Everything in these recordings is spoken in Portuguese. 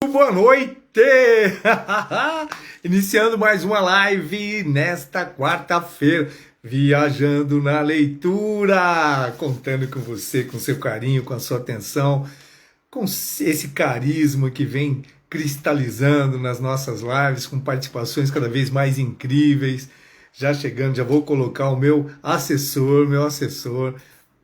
Boa noite! Iniciando mais uma live nesta quarta-feira, viajando na leitura, contando com você, com seu carinho, com a sua atenção, com esse carisma que vem cristalizando nas nossas lives, com participações cada vez mais incríveis. Já chegando, já vou colocar o meu assessor.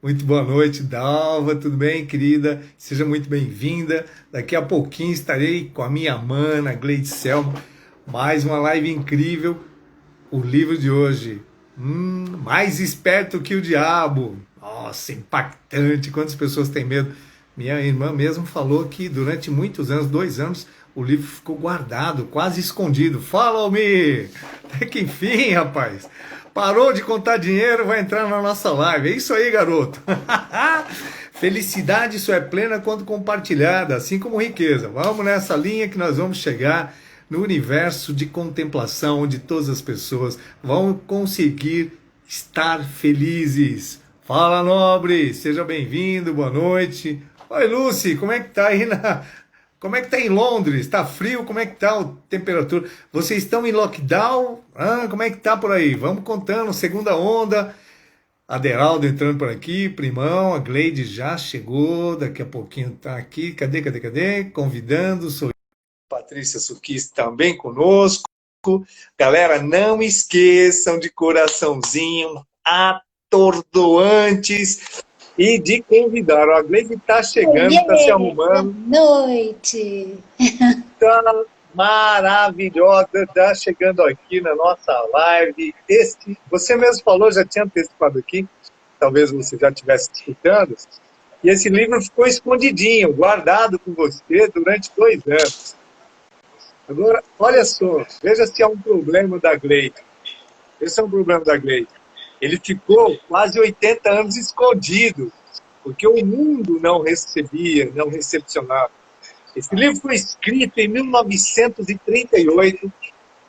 Muito boa noite, Dalva, tudo bem, querida? Seja muito bem-vinda. Daqui a pouquinho estarei com a minha mana, Gleide Selma. Mais uma live incrível. O livro de hoje, Mais Esperto que o Diabo. Nossa, impactante. Quantas pessoas têm medo? Minha irmã mesmo falou que durante muitos anos, 2 anos, o livro ficou guardado, quase escondido. Fala, Almir! Até que enfim, rapaz. Parou de contar dinheiro, vai entrar na nossa live. É isso aí, garoto. Felicidade só é plena quando compartilhada, assim como riqueza. Vamos nessa linha que nós vamos chegar no universo de contemplação, onde todas as pessoas vão conseguir estar felizes. Fala, nobre! Seja bem-vindo, boa noite. Oi, Lucy, como é que tá aí Como é que tá em Londres? Tá frio? Como é que tá a temperatura? Vocês estão em lockdown? Como é que tá por aí? Vamos contando, segunda onda. Aderaldo entrando por aqui, primão, a Gleide já chegou, daqui a pouquinho tá aqui. Cadê? Convidando, sou Patrícia Suquis também conosco. Galera, não esqueçam de coraçãozinho, atordoantes e de convidar. A Gleide está chegando, está se arrumando. Boa noite! Está maravilhosa, está chegando aqui na nossa live. Você mesmo falou, já tinha antecipado aqui, talvez você já estivesse escutando, e esse livro ficou escondidinho, guardado com você durante 2 anos. Agora, olha só, veja se há um problema da Gleide. Esse é um problema da Gleide. Ele ficou quase 80 anos escondido, porque o mundo não recebia, não recepcionava. Esse livro foi escrito em 1938,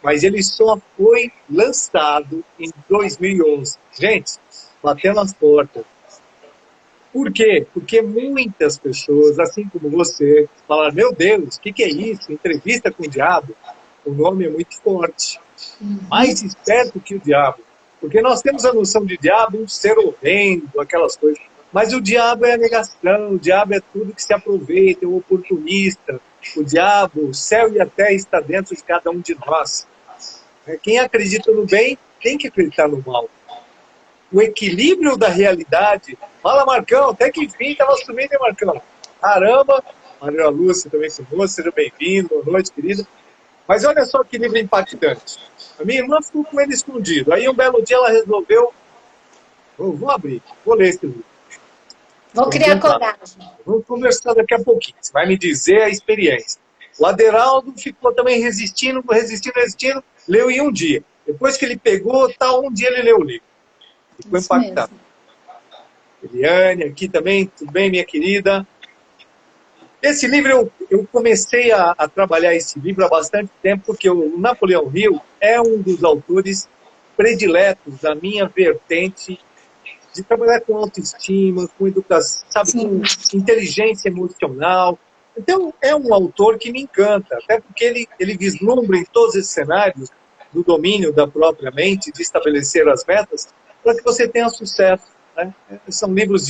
mas ele só foi lançado em 2011. Gente, batendo as portas. Por quê? Porque muitas pessoas, assim como você, falaram, meu Deus, o que é isso? Entrevista com o diabo? O nome é muito forte. Mais esperto que o diabo. Porque nós temos a noção de diabo, um ser horrendo, aquelas coisas. Mas o diabo é a negação, o diabo é tudo que se aproveita, é um oportunista. O diabo, o céu e a terra está dentro de cada um de nós. Quem acredita no bem tem que acreditar no mal. O equilíbrio da realidade. Fala, Marcão, até que enfim estava sumindo, hein, Marcão? Caramba! Maria Lúcia também chamou, seja bem-vindo, boa noite, querida. Mas olha só que livro impactante. A minha irmã ficou com ele escondido. Aí um belo dia ela resolveu, vou abrir, vou ler esse livro. Vou criar coragem. Vamos conversar daqui a pouquinho. Você vai me dizer a experiência. O Aderaldo ficou também resistindo, leu em um dia. Depois que ele pegou, um dia ele leu o livro. Ficou impactado. Eliane, aqui também, tudo bem, minha querida? Esse livro, eu comecei a trabalhar esse livro há bastante tempo, porque o Napoleão Hill é um dos autores prediletos da minha vertente de trabalhar com autoestima, com educação, sabe, com inteligência emocional. Então, é um autor que me encanta, até porque ele vislumbra em todos esses cenários do domínio da própria mente, de estabelecer as metas, para que você tenha sucesso. Né? São livros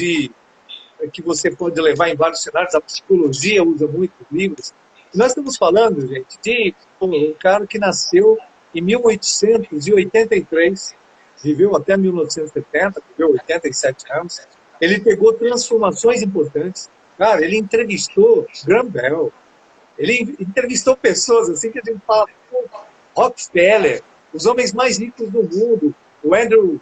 que você pode levar em vários cenários, a psicologia usa muitos livros. E nós estamos falando, gente, de um cara que nasceu em 1883, viveu até 1970, viveu 87 anos. Ele pegou transformações importantes. Cara, ele entrevistou Graham Bell. Ele entrevistou pessoas assim que a gente fala, Rockefeller, os homens mais ricos do mundo, o Andrew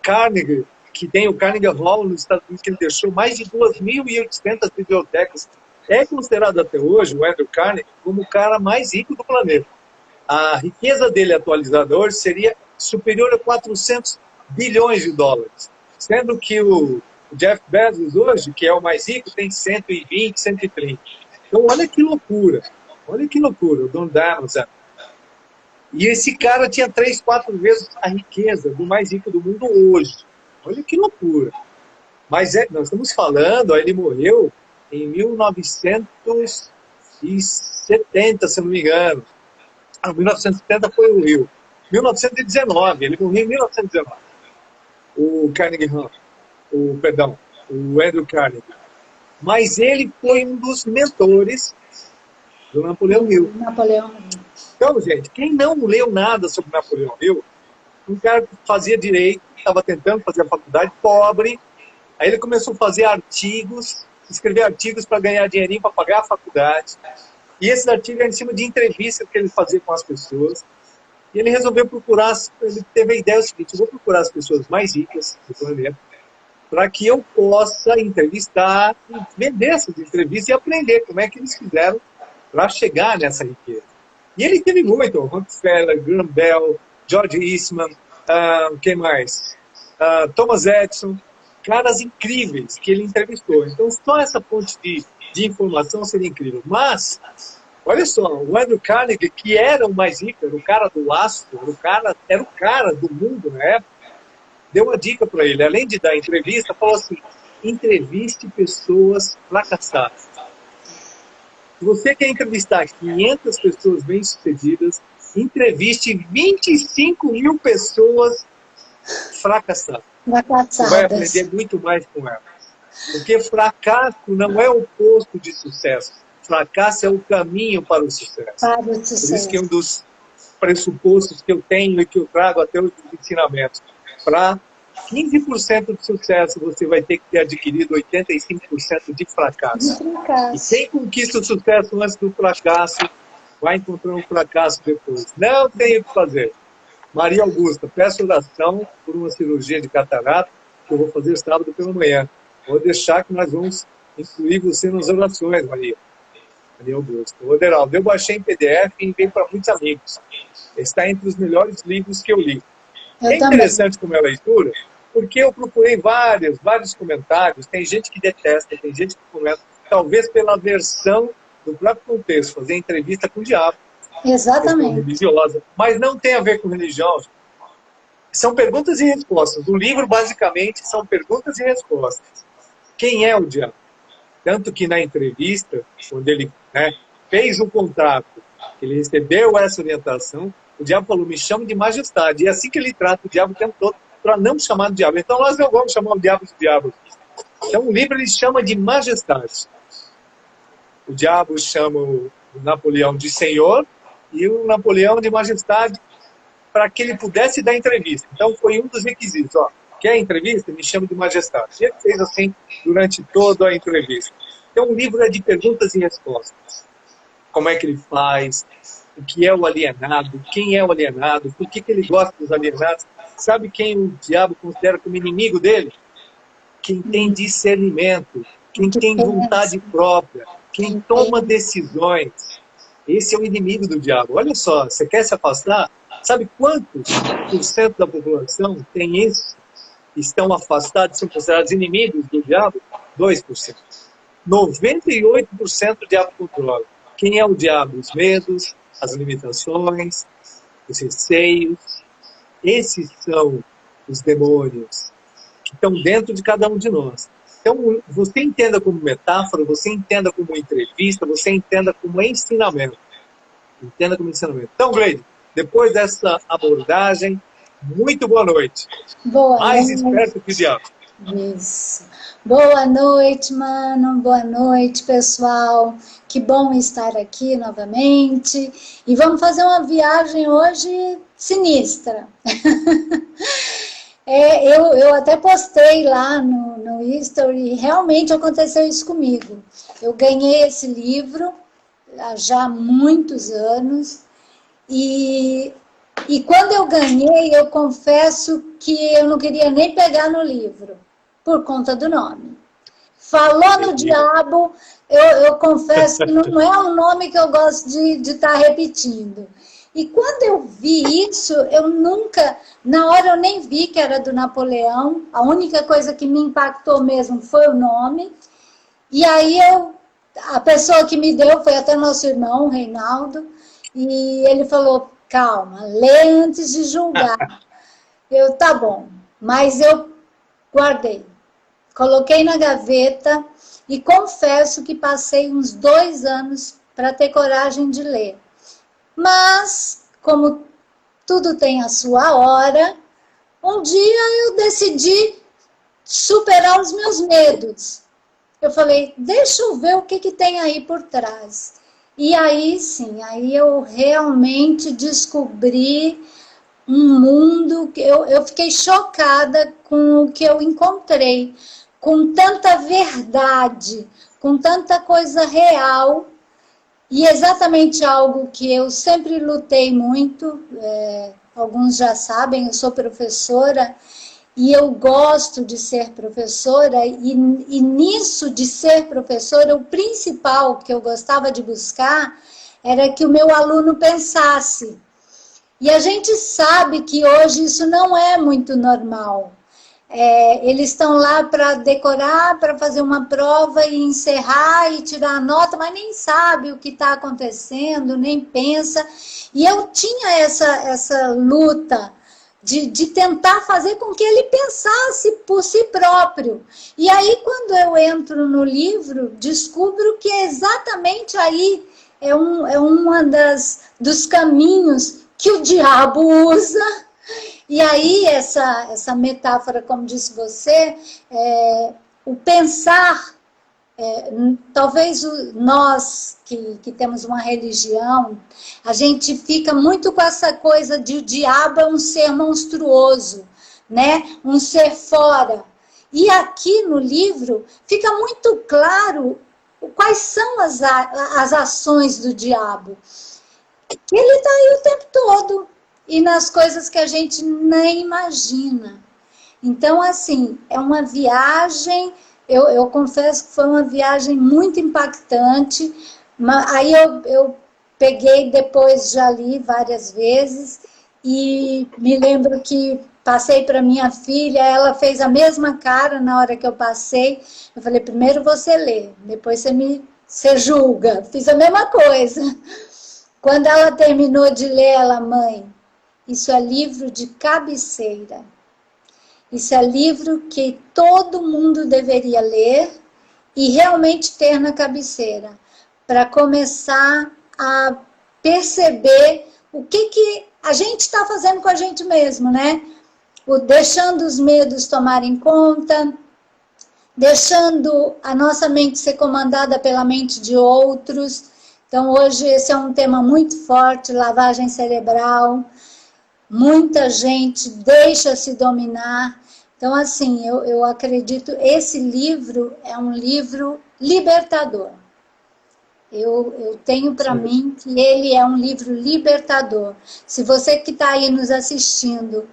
Carnegie, que tem o Carnegie Hall nos Estados Unidos, que ele deixou mais de 2.800 bibliotecas. É considerado até hoje, o Andrew Carnegie, como o cara mais rico do planeta. A riqueza dele atualizada hoje seria superior a 400 bilhões de dólares. Sendo que o Jeff Bezos hoje, que é o mais rico, tem 120, 130. Então, olha que loucura. Olha que loucura, o dono da Amazon. E esse cara tinha 3, 4 vezes a riqueza do mais rico do mundo hoje. Olha que loucura. Mas nós estamos falando, ele morreu em 1900 1970, se não me engano. 1970 foi o Rio. 1919, ele morreu em 1919. O Andrew Carnegie. Mas ele foi um dos mentores do Napoleão Hill. Napoleão. Então, gente, quem não leu nada sobre Napoleão Hill, um cara que fazia direito, estava tentando fazer a faculdade, pobre, aí ele começou a fazer artigos, escrever artigos para ganhar dinheirinho para pagar a faculdade. E esses artigos eram em cima de entrevistas que ele fazia com as pessoas. E ele resolveu procurar, ele teve a ideia seguinte: eu vou procurar as pessoas mais ricas do planeta para que eu possa entrevistar, vender essas entrevistas e aprender como é que eles fizeram para chegar nessa riqueza. E ele teve muito: Rockefeller, Graham Bell, George Eastman, quem mais? Thomas Edison, caras incríveis que ele entrevistou. Então, só essa fonte de informação seria incrível. Mas, olha só, o Andrew Carnegie, que era o mais rico, era o cara do aço, era o cara do mundo na época, deu uma dica para ele. Além de dar entrevista, falou assim: entreviste pessoas fracassadas. Se você quer entrevistar 500 pessoas bem-sucedidas, entreviste 25 mil pessoas fracassadas. Você vai aprender muito mais com elas. Porque fracasso não é o oposto de sucesso. Fracasso é o caminho para o sucesso. Por isso que é um dos pressupostos que eu tenho e que eu trago até os ensinamentos. Para 15% de sucesso, você vai ter que ter adquirido 85% de fracasso. E quem conquista o sucesso antes do fracasso, vai encontrar um fracasso depois. Não tem o que fazer. Maria Augusta, peço oração por uma cirurgia de catarata que eu vou fazer sábado pela manhã. Vou deixar que nós vamos incluir você nas orações, Maria Augusta. O Oderaldo, eu baixei em PDF e enviei para muitos amigos. Está entre os melhores livros que eu li. É interessante como é a leitura, porque eu procurei vários comentários. Tem gente que detesta, tem gente que comenta, talvez pela versão do próprio contexto, fazer entrevista com o diabo. Exatamente. Religiosa, mas não tem a ver com religião. São perguntas e respostas. O livro, basicamente, são perguntas e respostas. Quem é o diabo? Tanto que na entrevista, quando ele fez um contrato, ele recebeu essa orientação, o diabo falou: me chame de majestade. E é assim que ele trata o diabo o tempo todo, para não chamar de diabo. Então nós não vamos chamar o diabo de diabo. Então o livro ele chama de majestade. O diabo chama o Napoleão de senhor e o Napoleão de majestade, para que ele pudesse dar entrevista. Então foi um dos requisitos. Quer entrevista? Me chama de majestade. E ele fez assim durante toda a entrevista. Então o livro é de perguntas e respostas. Como é que ele faz? O que é o alienado? Quem é o alienado? Por que ele gosta dos alienados? Sabe quem o diabo considera como inimigo dele? Quem tem discernimento, quem tem vontade própria, quem toma decisões. Esse é o inimigo do diabo. Olha só, você quer se afastar? Sabe quantos % da população tem isso? Estão afastados, são considerados inimigos do diabo? 2%. 98% o diabo controla. Quem é o diabo? Os medos, as limitações, os receios. Esses são os demônios que estão dentro de cada um de nós. Então, você entenda como metáfora, você entenda como entrevista, você entenda como ensinamento. Entenda como ensinamento. Então, Gleide, depois dessa abordagem, muito boa noite. Boa Mais noite. esperto que o diabo. Isso. Boa noite, mano. Boa noite, pessoal. Que bom estar aqui novamente. E vamos fazer uma viagem hoje sinistra. Eu até postei lá no History, realmente aconteceu isso comigo. Eu ganhei esse livro há já muitos anos e quando eu ganhei, eu confesso que eu não queria nem pegar no livro, por conta do nome. Falou no diabo, eu confesso que não é um nome que eu gosto de estar repetindo. E quando eu vi isso, eu nunca, na hora eu nem vi que era do Napoleão, a única coisa que me impactou mesmo foi o nome. E aí a pessoa que me deu foi até nosso irmão, o Reinaldo, e ele falou: calma, lê antes de julgar. Tá bom, mas eu guardei. Coloquei na gaveta e confesso que passei uns 2 anos para ter coragem de ler. Mas, como tudo tem a sua hora, um dia eu decidi superar os meus medos. Eu falei, deixa eu ver o que tem aí por trás. E aí sim, aí eu realmente descobri um mundo que eu fiquei chocada com o que eu encontrei, com tanta verdade, com tanta coisa real, e exatamente algo que eu sempre lutei muito, alguns já sabem, eu sou professora, e eu gosto de ser professora, e nisso de ser professora, o principal que eu gostava de buscar era que o meu aluno pensasse. E a gente sabe que hoje isso não é muito normal. Eles estão lá para decorar, para fazer uma prova e encerrar e tirar a nota, mas nem sabe o que está acontecendo, nem pensa. E eu tinha essa luta de tentar fazer com que ele pensasse por si próprio. E aí, quando eu entro no livro, descubro que é exatamente aí uma dos caminhos que o diabo usa. E aí, essa metáfora, como disse você, o pensar, talvez nós que temos uma religião, a gente fica muito com essa coisa de o diabo é um ser monstruoso, né? Um ser fora. E aqui no livro fica muito claro quais são as ações do diabo. Ele está aí o tempo todo, e nas coisas que a gente nem imagina. Então, assim, é uma viagem, eu confesso que foi uma viagem muito impactante, mas aí eu peguei depois, já li várias vezes, e me lembro que passei para minha filha, ela fez a mesma cara na hora que eu passei, eu falei, primeiro você lê, depois você julga, fiz a mesma coisa. Quando ela terminou de ler, ela, mãe, isso é livro de cabeceira. Isso é livro que todo mundo deveria ler e realmente ter na cabeceira, para começar a perceber o que a gente está fazendo com a gente mesmo, né? Deixando os medos tomarem conta, deixando a nossa mente ser comandada pela mente de outros. Então, hoje esse é um tema muito forte, lavagem cerebral. Muita gente deixa-se dominar. Então, assim, eu acredito, esse livro é um livro libertador. Eu tenho para mim que ele é um livro libertador. Se você que está aí nos assistindo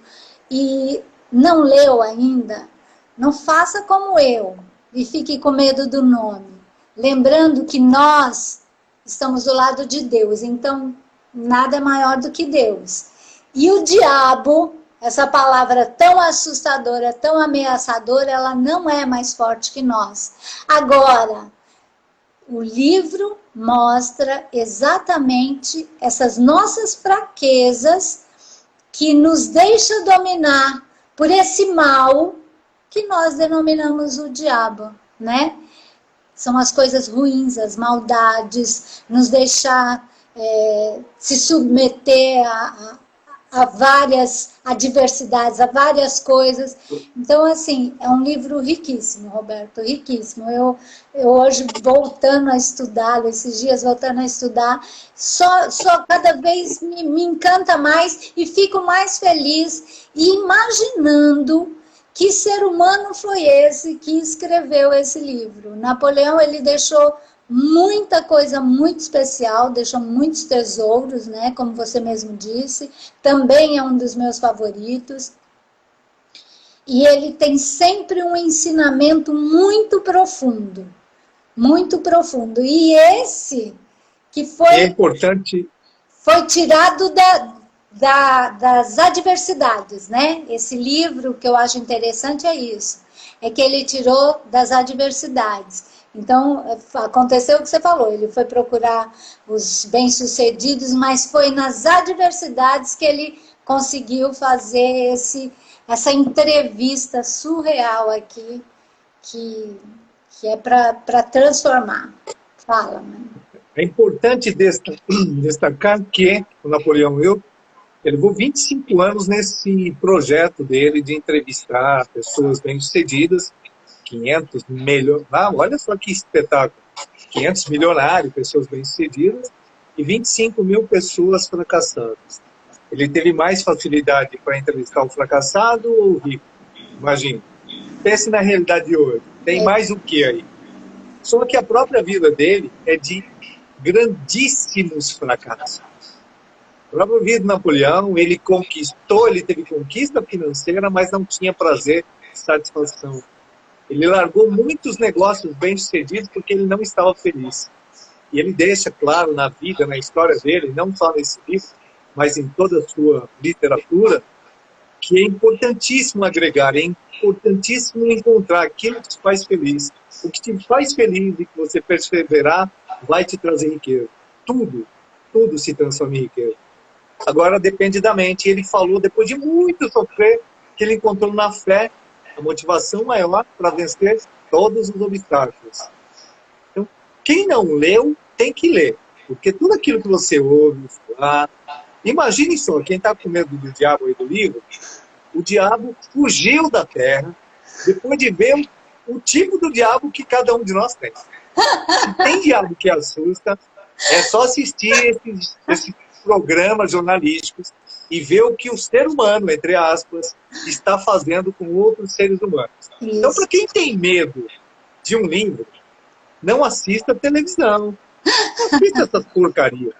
e não leu ainda, não faça como eu e fique com medo do nome. Lembrando que nós estamos do lado de Deus, então nada é maior do que Deus. E o diabo, essa palavra tão assustadora, tão ameaçadora, ela não é mais forte que nós. Agora, o livro mostra exatamente essas nossas fraquezas que nos deixa dominar por esse mal que nós denominamos o diabo, né? São as coisas ruins, as maldades, nos deixar se submeter a várias adversidades, a várias coisas. Então, assim, é um livro riquíssimo, Roberto, riquíssimo. Eu hoje, voltando a estudar, esses dias voltando a estudar, só cada vez me encanta mais e fico mais feliz e imaginando que ser humano foi esse que escreveu esse livro. Napoleão, ele deixou muita coisa muito especial, deixou muitos tesouros, né, como você mesmo disse, também é um dos meus favoritos. E ele tem sempre um ensinamento muito profundo, muito profundo. E esse que é importante, foi tirado das adversidades, né? Esse livro que eu acho interessante é isso, é que ele tirou das adversidades. Então, aconteceu o que você falou, ele foi procurar os bem-sucedidos, mas foi nas adversidades que ele conseguiu fazer essa entrevista surreal aqui, que é para transformar. Fala, mãe. É importante destacar que o Napoleão Hill, ele levou 25 anos nesse projeto dele de entrevistar pessoas bem-sucedidas, 500 milhões, olha só que espetáculo, 500 milionários, pessoas bem-sucedidas, e 25 mil pessoas fracassadas. Ele teve mais facilidade para entrevistar o fracassado ou o rico? Imagina. Pense na realidade de hoje. Tem mais o que aí? Só que a própria vida dele é de grandíssimos fracassos. A própria vida de Napoleão, ele conquistou, ele teve conquista financeira, mas não tinha prazer e satisfação. Ele largou muitos negócios bem-sucedidos porque ele não estava feliz. E ele deixa claro na vida, na história dele, não só nesse livro, mas em toda a sua literatura, que é importantíssimo agregar, é importantíssimo encontrar aquilo que te faz feliz. O que te faz feliz e que você perseverar vai te trazer riqueza. Tudo se transforma em riqueza. Agora depende da mente. Ele falou, depois de muito sofrer, que ele encontrou na fé a motivação maior para vencer todos os obstáculos. Então, quem não leu, tem que ler. Porque tudo aquilo que você ouve falar... Imagine só, quem está com medo do diabo aí do livro, o diabo fugiu da terra depois de ver o tipo do diabo que cada um de nós tem. Se tem diabo que assusta, é só assistir esses programas jornalísticos e ver o que o ser humano, entre aspas, está fazendo com outros seres humanos. Isso. Então, para quem tem medo de um livro, não assista televisão. Não assista essas porcarias.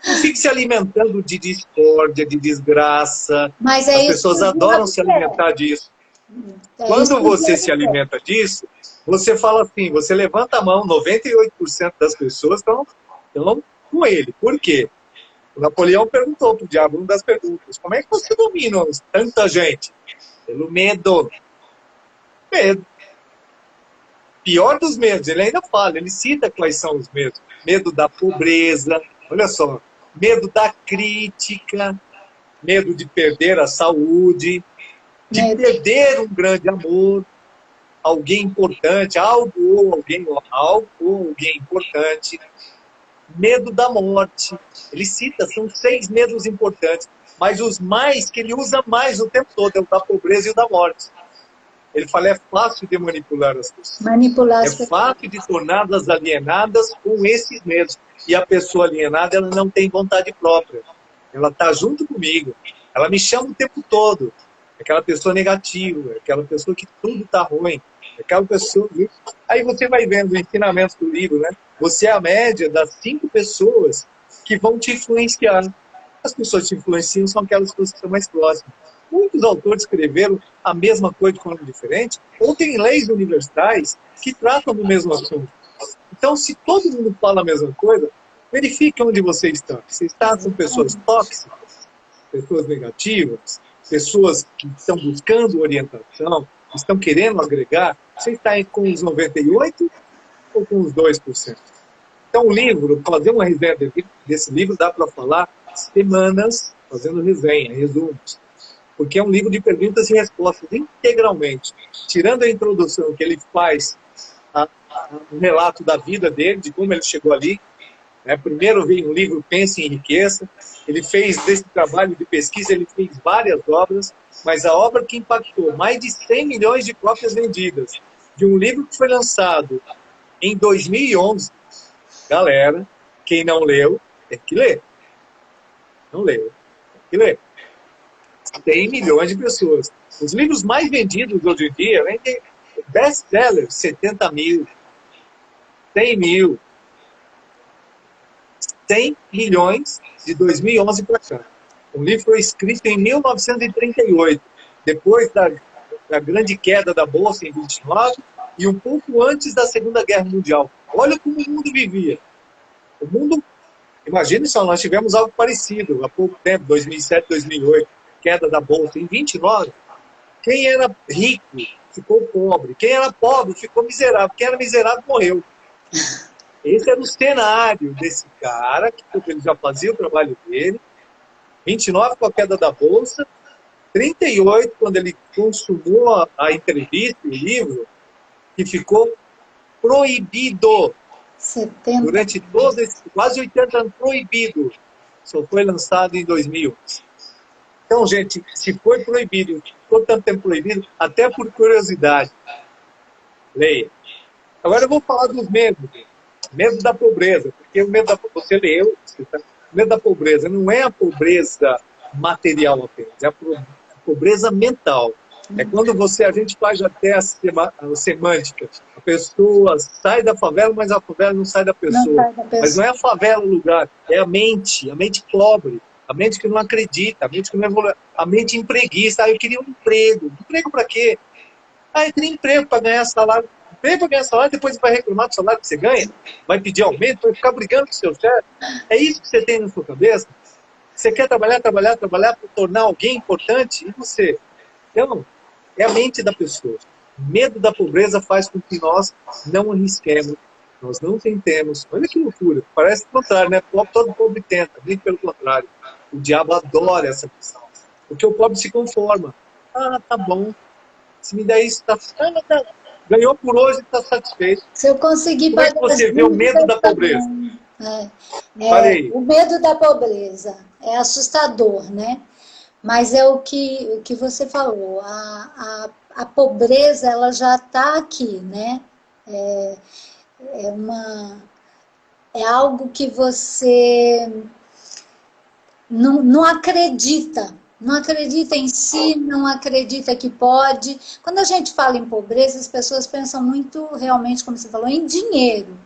Não fique se alimentando de discórdia, de desgraça. Mas as pessoas adoram se alimentar disso. Quando você se alimenta disso, você fala assim, você levanta a mão, 98% das pessoas estão com ele. Por quê? O Napoleão perguntou para o diabo, uma das perguntas, como é que você domina tanta gente? Pelo medo. Medo. Pior dos medos, ele ainda fala, ele cita quais são os medos. Medo da pobreza, olha só. Medo da crítica, medo de perder a saúde, de perder um grande amor, alguém importante, algo ou alguém importante, medo da morte. Ele cita, são 6 medos importantes, mas os mais que ele usa mais o tempo todo é o da pobreza e o da morte. Ele fala, é fácil de manipular as pessoas. É fácil de torná-las alienadas com esses medos. E a pessoa alienada, ela não tem vontade própria. Ela está junto comigo. Ela me chama o tempo todo. Aquela pessoa negativa, aquela pessoa que tudo está ruim. Aquela pessoa... Aí você vai vendo o ensinamento do livro, né? Você é a média das 5 pessoas que vão te influenciar. As pessoas que te influenciam são aquelas pessoas que são mais próximas. Muitos autores escreveram a mesma coisa de forma diferente, ou tem leis universais que tratam do mesmo assunto. Então, se todo mundo fala a mesma coisa, verifique onde você está. Você está com pessoas tóxicas, pessoas negativas, pessoas que estão buscando orientação, estão querendo agregar. Você está com os 98% ou com os 2%? Então, o livro, fazer uma resenha desse livro, dá para falar semanas fazendo resenha, resumos. Porque é um livro de perguntas e respostas integralmente. Tirando a introdução que ele faz, um relato da vida dele, de como ele chegou ali. Né? Primeiro veio um livro Pense e Enriqueça. Ele fez, desse trabalho de pesquisa, ele fez várias obras, mas a obra que impactou mais de 100 milhões de cópias vendidas, de um livro que foi lançado em 2011, galera, quem não leu, tem que ler. Não leu, tem que ler. 100 milhões de pessoas. Os livros mais vendidos hoje em dia vendem best-sellers, 70 mil, 100 mil. 100 milhões de 2011 para cá. O livro foi escrito em 1938, depois da grande queda da Bolsa em 29 e um pouco antes da Segunda Guerra Mundial. Olha como o mundo vivia. O mundo, imagine só, nós tivemos algo parecido há pouco tempo, 2007, 2008, queda da Bolsa. Em 29, quem era rico ficou pobre, quem era pobre ficou miserável, quem era miserável morreu. Esse era o cenário desse cara, que ele já fazia o trabalho dele. 29 com a queda da Bolsa, 38 quando ele consumou a entrevista, o livro, que ficou proibido. 70. Durante todos esses quase 80 anos, proibido. Só foi lançado em 2000. Então, gente, se foi proibido, ficou tanto tempo proibido, até por curiosidade, leia. Agora eu vou falar dos medos. Medo da pobreza, porque o medo da você leu, o medo da pobreza não é a pobreza material apenas, é a pobreza mental. É quando a gente faz até a semântica. A pessoa sai da favela, mas a favela não sai da pessoa. Mas não é a favela o lugar, é a mente pobre, a mente que não acredita, a mente que não evolui, a mente empreguista. Eu queria um emprego. Emprego para quê? Eu queria emprego para ganhar salário. Emprego para ganhar salário, depois você vai reclamar do salário que você ganha, vai pedir aumento, vai ficar brigando com o seu chefe. É isso que você tem na sua cabeça? Você quer trabalhar para tornar alguém importante? E você? Então, é a mente da pessoa. O medo da pobreza faz com que nós não arrisquemos, nós não tentemos. Olha que loucura, parece o contrário, né? Todo pobre tenta, nem pelo contrário. O diabo adora essa questão, porque o pobre se conforma. Tá bom, se me der isso, tá ganhou por hoje, está satisfeito. Se eu conseguir Como é que você vê o medo da pobreza? O medo da pobreza é assustador, né? Mas é o que você falou, a pobreza ela já está aqui, né? É algo que você não acredita. Não acredita em si, não acredita que pode. Quando a gente fala em pobreza, as pessoas pensam muito, realmente, como você falou, em dinheiro.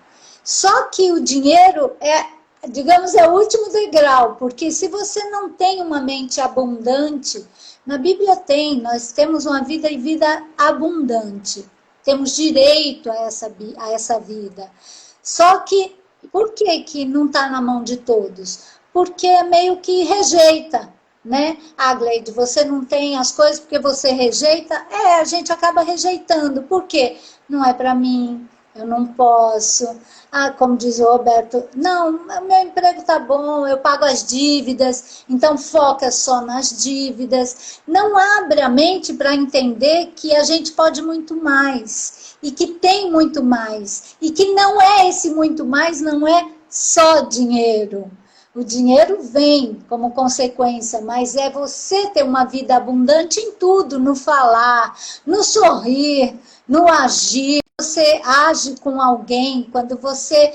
Só que o dinheiro digamos, é o último degrau, porque se você não tem uma mente abundante, na Bíblia nós temos uma vida e vida abundante. Temos direito a essa vida. Só que, por que não está na mão de todos? Porque é meio que rejeita, né? Gleide, você não tem as coisas porque você rejeita? A gente acaba rejeitando. Por quê? Não é para mim, eu não posso. Como diz o Roberto, não, meu emprego tá bom, eu pago as dívidas, então foca só nas dívidas. Não abre a mente para entender que a gente pode muito mais, e que tem muito mais, e que não é esse muito mais, não é só dinheiro. O dinheiro vem como consequência, mas é você ter uma vida abundante em tudo, no falar, no sorrir, no agir. Você age com alguém, quando você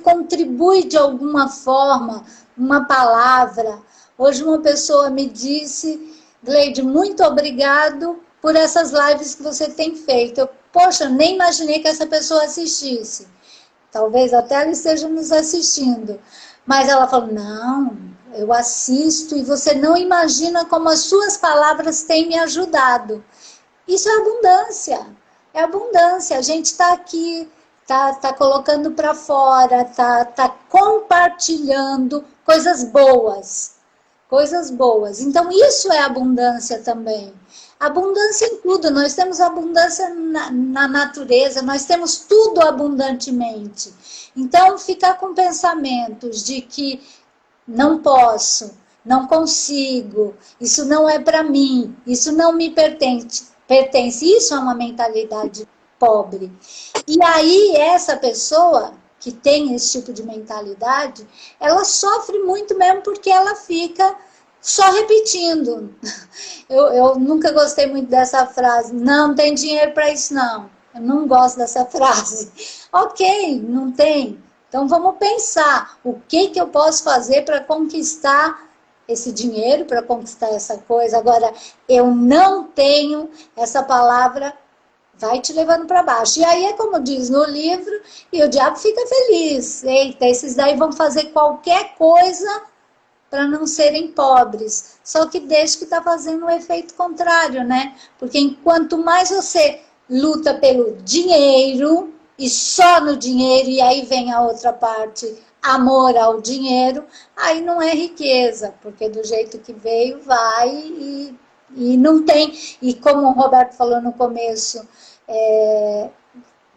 contribui de alguma forma, uma palavra. Hoje uma pessoa me disse, Gleide, muito obrigado por essas lives que você tem feito. Poxa, nem imaginei que essa pessoa assistisse. Talvez até ela esteja nos assistindo. Mas ela falou, não, eu assisto e você não imagina como as suas palavras têm me ajudado. Isso é abundância. É abundância. A gente está aqui, tá colocando para fora, tá compartilhando coisas boas. Coisas boas. Então, isso é abundância também. Abundância em tudo. Nós temos abundância na natureza, nós temos tudo abundantemente. Então, ficar com pensamentos de que não posso, não consigo, isso não é para mim, isso não me pertence. Isso é uma mentalidade pobre. E aí, essa pessoa que tem esse tipo de mentalidade, ela sofre muito mesmo porque ela fica só repetindo. Eu nunca gostei muito dessa frase, não tem dinheiro para isso não. Eu não gosto dessa frase. Ok, não tem. Então vamos pensar, o que eu posso fazer para conquistar esse dinheiro, para conquistar essa coisa. Agora, eu não tenho, essa palavra vai te levando para baixo. E aí é como diz no livro, e o diabo fica feliz. Eita, esses daí vão fazer qualquer coisa para não serem pobres. Só que deixa que está fazendo o efeito contrário, né? Porque enquanto mais você luta pelo dinheiro, e só no dinheiro, e aí vem a outra parte, amor ao dinheiro, aí não é riqueza, porque do jeito que veio, vai e não tem. E como o Roberto falou no começo,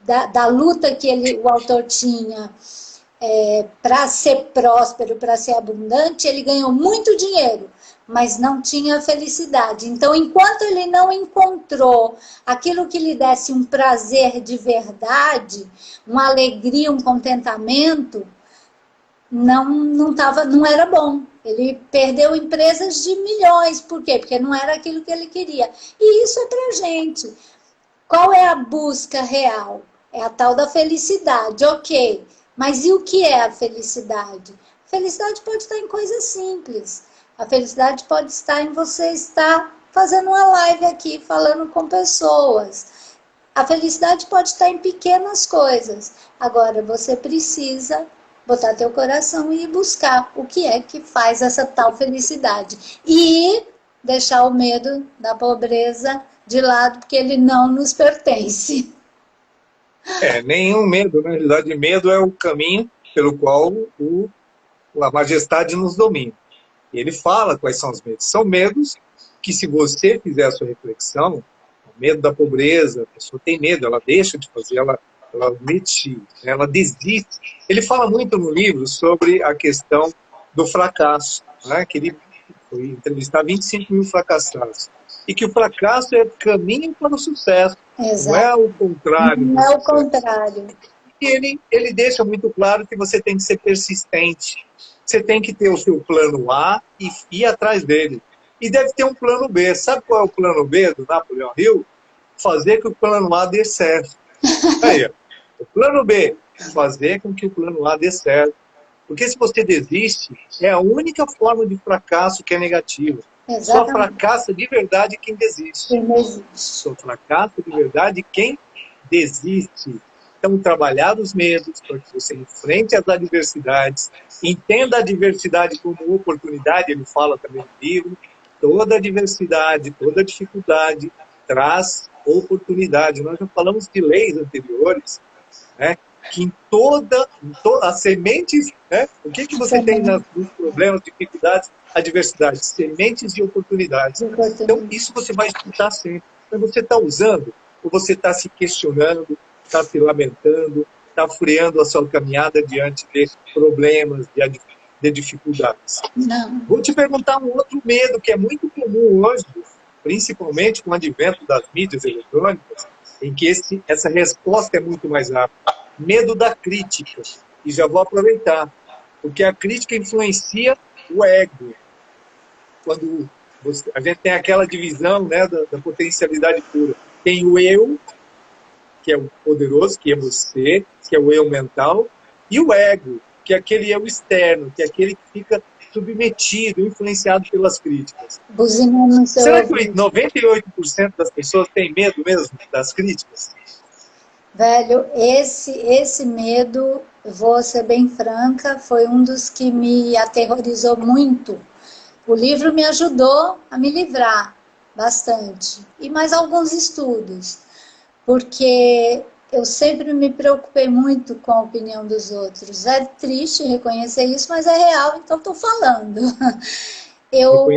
da luta que o autor tinha, para ser próspero, para ser abundante, ele ganhou muito dinheiro, mas não tinha felicidade. Então, enquanto ele não encontrou aquilo que lhe desse um prazer de verdade, uma alegria, um contentamento, não era bom. Ele perdeu empresas de milhões. Por quê? Porque não era aquilo que ele queria. E isso é pra gente. Qual é a busca real? É a tal da felicidade, ok. Mas e o que é a felicidade? A felicidade pode estar em coisas simples. A felicidade pode estar em você estar fazendo uma live aqui, falando com pessoas. A felicidade pode estar em pequenas coisas. Agora, você precisa botar teu coração e ir buscar o que é que faz essa tal felicidade. E deixar o medo da pobreza de lado, porque ele não nos pertence. Nenhum medo, na realidade, medo é o caminho pelo qual a majestade nos domina. E ele fala quais são os medos. São medos que, se você fizer a sua reflexão, o medo da pobreza, a pessoa tem medo, ela deixa de fazer, ela omite, ela desiste. Ele fala muito no livro sobre a questão do fracasso, né? Que ele foi entrevistar 25 mil fracassados. E que o fracasso é caminho para o sucesso. Exato. Não é o contrário. Não é o contrário. E ele deixa muito claro que você tem que ser persistente. Você tem que ter o seu plano A e ir atrás dele. E deve ter um plano B. Sabe qual é o plano B do Napoleão Hill? Fazer que o plano A dê certo. Aí, ó. O plano B, fazer com que o plano A dê certo. Porque se você desiste, é a única forma de fracasso que é negativa. Só fracassa de verdade quem desiste. Só fracassa de verdade quem desiste. Então, trabalhar os medos para que você enfrente as adversidades, entenda a adversidade como oportunidade, ele fala também no livro, toda adversidade, toda dificuldade traz oportunidade. Nós já falamos de leis anteriores, né, que em toda as sementes, né, o que você tem nos problemas, dificuldades, adversidades? Sementes de oportunidades. Então, isso você vai escutar sempre. Mas você está usando, ou você está se questionando, está se lamentando, está freando a sua caminhada diante de problemas, de dificuldades. Não. Vou te perguntar um outro medo que é muito comum hoje, principalmente com o advento das mídias eletrônicas, em que essa resposta é muito mais rápida. Medo da crítica. E já vou aproveitar, porque a crítica influencia o ego. Quando a gente tem aquela divisão, né, da potencialidade pura. Tem o eu, que é o poderoso, que é você, que é o eu mental, e o ego, que é aquele eu externo, que é aquele que fica submetido, influenciado pelas críticas. Será que 98% das pessoas têm medo mesmo das críticas? Velho, esse medo, vou ser bem franca, foi um dos que me aterrorizou muito. O livro me ajudou a me livrar bastante. E mais alguns estudos. Porque eu sempre me preocupei muito com a opinião dos outros. É triste reconhecer isso, mas é real, então estou falando. Eu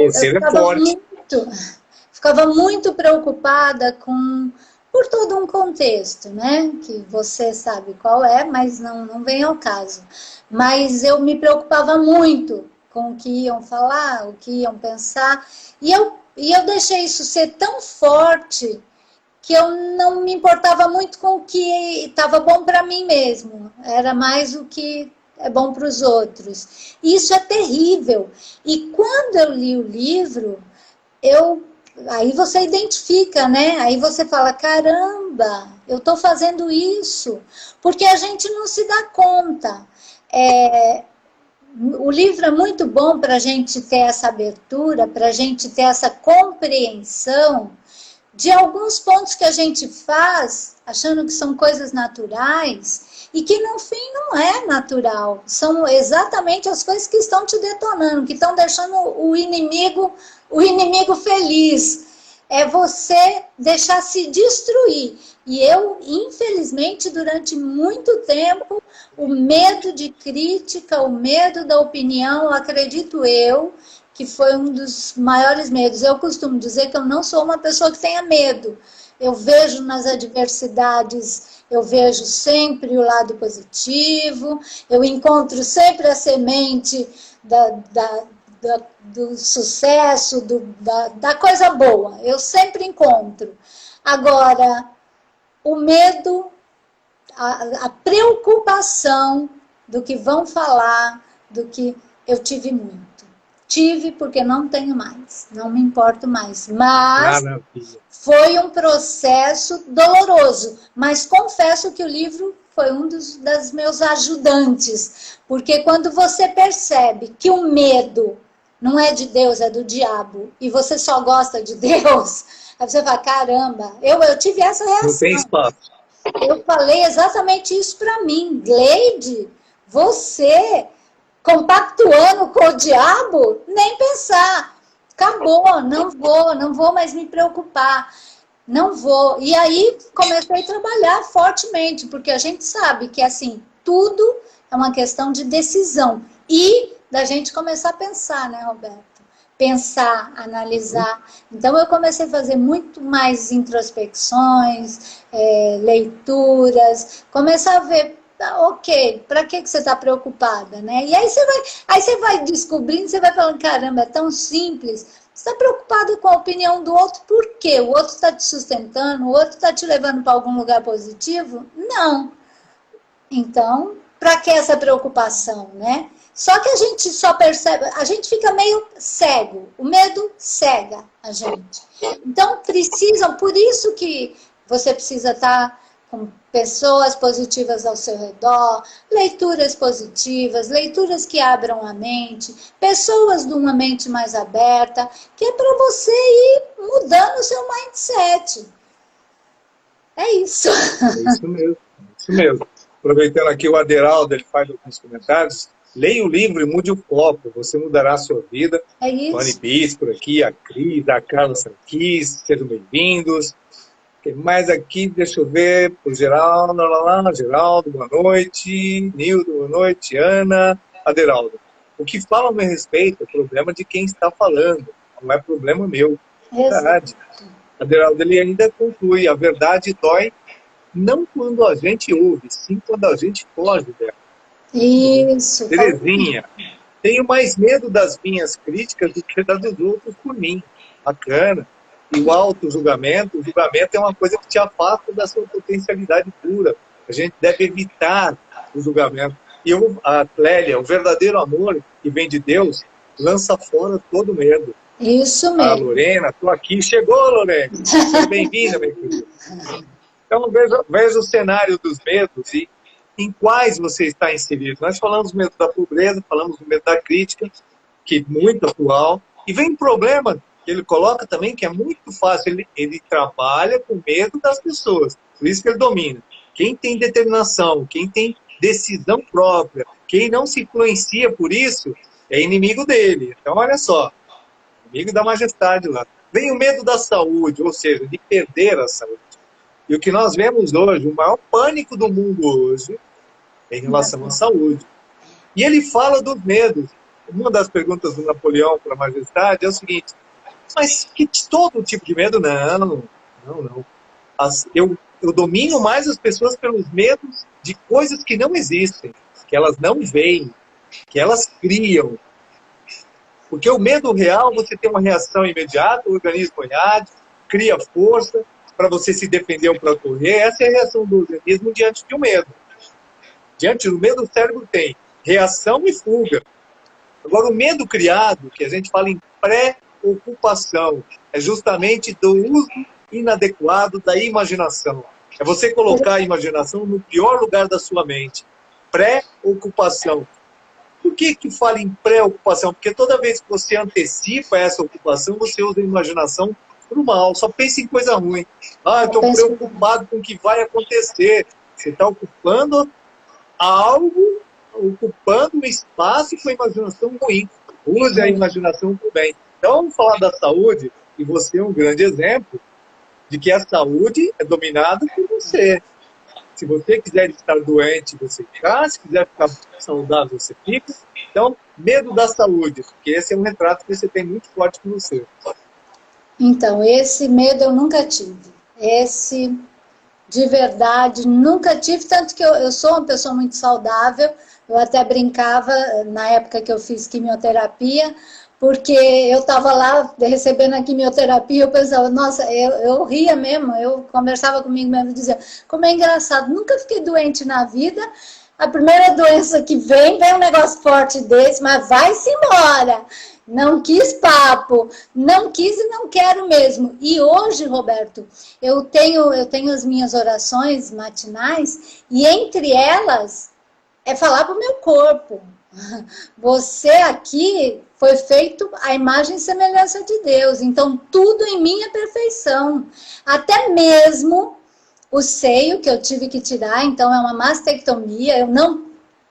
ficava muito preocupada por todo um contexto, né? Que você sabe qual é, mas não vem ao caso. Mas eu me preocupava muito com o que iam falar, o que iam pensar, e eu deixei isso ser tão forte que eu não me importava muito com o que estava bom para mim mesmo. Era mais o que é bom para os outros. E isso é terrível. E quando eu li o livro, aí você identifica, né? Aí você fala, caramba, eu estou fazendo isso. Porque a gente não se dá conta. O livro é muito bom para a gente ter essa abertura, para a gente ter essa compreensão de alguns pontos que a gente faz, achando que são coisas naturais, e que no fim não é natural. São exatamente as coisas que estão te detonando, que estão deixando o inimigo feliz. É você deixar se destruir. E eu, infelizmente, durante muito tempo, o medo de crítica, o medo da opinião, acredito eu, que foi um dos maiores medos. Eu costumo dizer que eu não sou uma pessoa que tenha medo. eu vejo nas adversidades, eu vejo sempre o lado positivo, eu encontro sempre a semente do sucesso, da coisa boa, eu sempre encontro. Agora, o medo, a preocupação do que vão falar, do que eu tive muito. Tive porque não tenho mais, não me importo mais. Mas foi um processo doloroso. Mas confesso que o livro foi um dos meus ajudantes. Porque quando você percebe que o medo não é de Deus, é do diabo, e você só gosta de Deus, aí você fala, caramba, eu tive essa reação. Não tem espaço. Eu falei exatamente isso para mim. Gleide, você compactuando com o diabo? Nem pensar. Acabou, não vou mais me preocupar. Não vou. E aí comecei a trabalhar fortemente, porque a gente sabe que assim, tudo é uma questão de decisão. E da gente começar a pensar, né, Roberto? Pensar, analisar. Então, eu comecei a fazer muito mais introspecções, leituras, começar a ver, ok, para que você está preocupada, né? E aí você vai descobrindo, você vai falando, caramba, é tão simples. Você está preocupado com a opinião do outro, por quê? O outro está te sustentando, o outro está te levando para algum lugar positivo? Não. Então, para que essa preocupação, né? Só que a gente só percebe, a gente fica meio cego, o medo cega a gente. Então, por isso que você precisa estar com pessoas positivas ao seu redor, leituras positivas, leituras que abram a mente, pessoas de uma mente mais aberta, que é para você ir mudando o seu mindset. É isso. É isso mesmo, é isso mesmo. Aproveitando aqui o Aderaldo, ele faz alguns comentários. Leia o livro e mude o foco, você mudará a sua vida. É isso. Tony Bis por aqui, a Cris, a Carla Sanquis, sejam bem-vindos. Tem mais aqui, deixa eu ver, o Geraldo, Geraldo, boa noite, Nildo, boa noite, Ana, Aderaldo. O que falam a meu respeito é problema de quem está falando, não é problema meu. Verdade. Aderaldo, ele ainda conclui, a verdade dói não quando a gente ouve, sim quando a gente foge dela. Isso. Terezinha, tenho mais medo das minhas críticas do que das dos outros por mim. Bacana. E o auto-julgamento, o julgamento é uma coisa que te afasta da sua potencialidade pura. A gente deve evitar o julgamento. E a Clélia, o verdadeiro amor que vem de Deus, lança fora todo medo. Isso mesmo. A Lorena, estou aqui. Chegou, Lorena. Seja bem-vinda, minha querida. Então, veja o cenário dos medos e em quais você está inserido. Nós falamos do medo da pobreza, falamos do medo da crítica, que é muito atual. E vem um problema que ele coloca também, que é muito fácil. Ele trabalha com medo das pessoas. Por isso que ele domina. Quem tem determinação, quem tem decisão própria, quem não se influencia por isso, é inimigo dele. Então, olha só. Inimigo da majestade lá. Vem o medo da saúde, ou seja, de perder a saúde. E o que nós vemos hoje, o maior pânico do mundo hoje, é em relação à saúde. E ele fala dos medos. Uma das perguntas do Napoleão para a majestade é o seguinte, mas que todo tipo de medo? Não. Eu domino mais as pessoas pelos medos de coisas que não existem, que elas não veem, que elas criam. Porque o medo real, você tem uma reação imediata, o organismo reage, cria força para você se defender ou para correr. Essa é a reação do organismo diante de um medo. Diante do medo, o cérebro tem reação e fuga. Agora, o medo criado, que a gente fala em pré-ocupação, é justamente do uso inadequado da imaginação. É você colocar a imaginação no pior lugar da sua mente. Pré-ocupação. Por que fala em pré-ocupação? Porque toda vez que você antecipa essa ocupação, você usa a imaginação para o mal. Só pensa em coisa ruim. Eu estou preocupado com o que vai acontecer. Você está ocupando algo, ocupando um espaço com a imaginação ruim. Use a imaginação para o bem. Então, vamos falar da saúde, e você é um grande exemplo de que a saúde é dominada por você. Se você quiser estar doente, você fica. Se quiser ficar saudável, você fica. Então, medo da saúde, porque esse é um retrato que você tem muito forte com você. Então, esse medo eu nunca tive. Esse, de verdade, nunca tive, tanto que eu sou uma pessoa muito saudável, eu até brincava na época que eu fiz quimioterapia, porque eu estava lá recebendo a quimioterapia, eu pensava, nossa, eu ria mesmo, eu conversava comigo mesmo e dizia, como é engraçado, nunca fiquei doente na vida, a primeira doença que vem um negócio forte desse, mas vai-se embora. Não quis papo, não quis e não quero mesmo. E hoje, Roberto, eu tenho as minhas orações matinais e entre elas é falar para o meu corpo. Você aqui foi feito à imagem e semelhança de Deus, então tudo em mim é perfeição. Até mesmo o seio que eu tive que tirar, então é uma mastectomia, eu não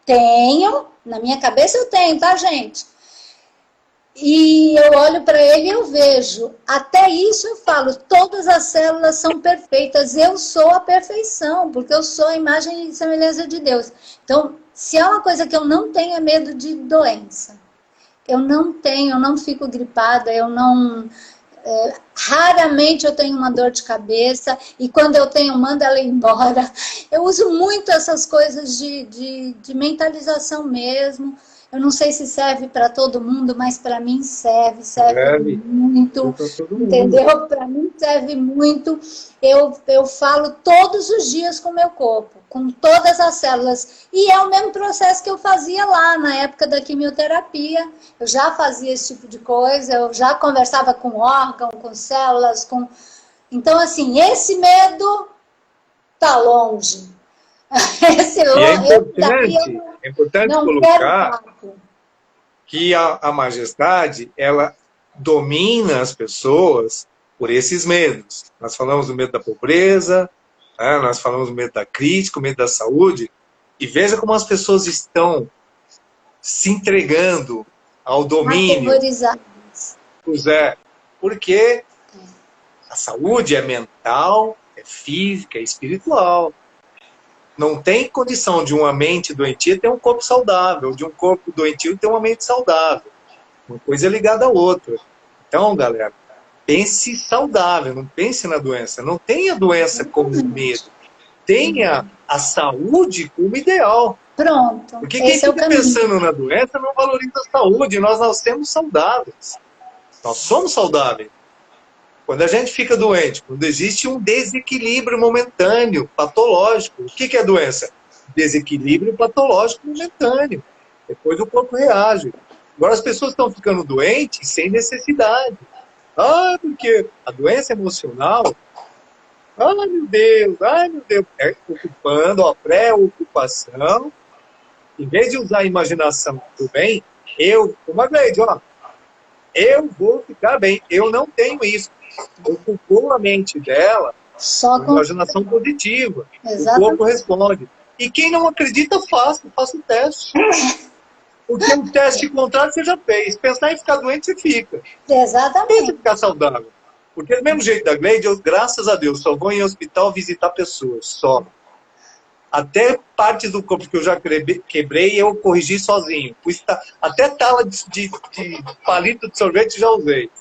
tenho, na minha cabeça eu tenho, tá, gente? E eu olho para ele e eu vejo, até isso eu falo, todas as células são perfeitas, eu sou a perfeição, porque eu sou a imagem e semelhança de Deus. Então, se há uma coisa que eu não tenho é medo de doença. Eu não tenho, eu não fico gripada, eu não... raramente eu tenho uma dor de cabeça e quando eu tenho, mando ela embora. Eu uso muito essas coisas de mentalização mesmo. Eu não sei se serve para todo mundo, mas para mim serve muito, entendeu? Para mim serve muito. Eu falo todos os dias com o meu corpo, com todas as células. E é o mesmo processo que eu fazia lá na época da quimioterapia. Eu já fazia esse tipo de coisa, eu já conversava com órgão, com células, com... Então, assim, esse medo tá longe. Esse é importante colocar que a majestade, ela domina as pessoas por esses medos. Nós falamos do medo da pobreza, né? Nós falamos do medo da crítica, o medo da saúde, e veja como as pessoas estão se entregando ao domínio. Pois é, porque a saúde é mental, é física, é espiritual. Não tem condição de uma mente doentia ter um corpo saudável, de um corpo doentio ter uma mente saudável. Uma coisa é ligada à outra. Então, galera, pense saudável, não pense na doença. Não tenha a doença como medo. Tenha a saúde como ideal. Pronto. Porque quem fica pensando na doença não valoriza a saúde. Nós nascemos saudáveis. Nós somos saudáveis. Quando a gente fica doente, quando existe um desequilíbrio momentâneo, patológico. O que é doença? Desequilíbrio patológico momentâneo. Depois o corpo reage. Agora as pessoas estão ficando doentes sem necessidade. Ah, porque a doença emocional... Ai, meu Deus, é ocupando a preocupação. Em vez de usar a imaginação do bem, como a Gleide, eu vou ficar bem. Eu não tenho isso. Ocupou a mente dela só com imaginação positiva. Exatamente. O corpo responde. E quem não acredita, faça o teste. Porque o teste contrário você já fez. Pensar em ficar doente, você fica. Exatamente. Pensa em ficar saudável. Porque do mesmo jeito da Gleide, eu, graças a Deus, só vou em hospital visitar pessoas. Só. Até partes do corpo que eu já quebrei, eu corrigi sozinho. Até tala de palito de sorvete já usei.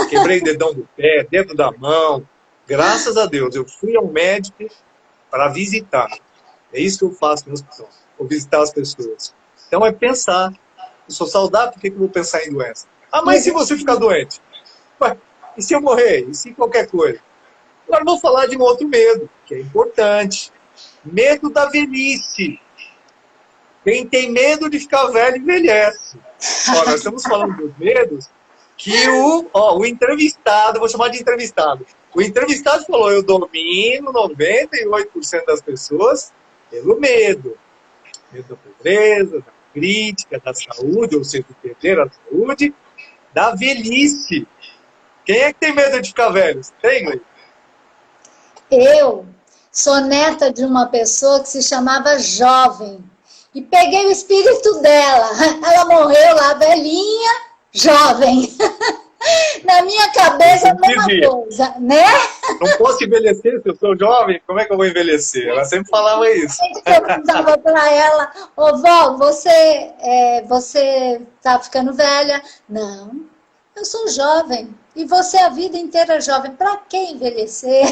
Quebrei dedão do pé, dedo da mão. Graças a Deus, eu fui ao médico para visitar. É isso que eu faço no hospital. Vou visitar as pessoas. Então é pensar. Eu sou saudável, por que eu vou pensar em doença? Ah, mas se você ficar doente? Ué, e se eu morrer? E se qualquer coisa? Agora vou falar de um outro medo, que é importante. Medo da velhice. Quem tem medo de ficar velho envelhece. Nós estamos falando dos medos que o entrevistado, vou chamar de entrevistado, o entrevistado falou, eu domino 98% das pessoas pelo medo. Medo da pobreza, da crítica, da saúde, ou seja, de perder a saúde, da velhice. Quem é que tem medo de ficar velho? Tem, Gleide? Eu sou neta de uma pessoa que se chamava Jovem. E peguei o espírito dela. Ela morreu lá, velhinha, jovem. Na minha cabeça, a mesma coisa, né? Não posso envelhecer se eu sou jovem, como é que eu vou envelhecer? Ela sempre falava isso. Eu perguntava para ela, vó, você tá ficando velha? Não, Eu sou jovem. E você a vida inteira jovem. Para que envelhecer?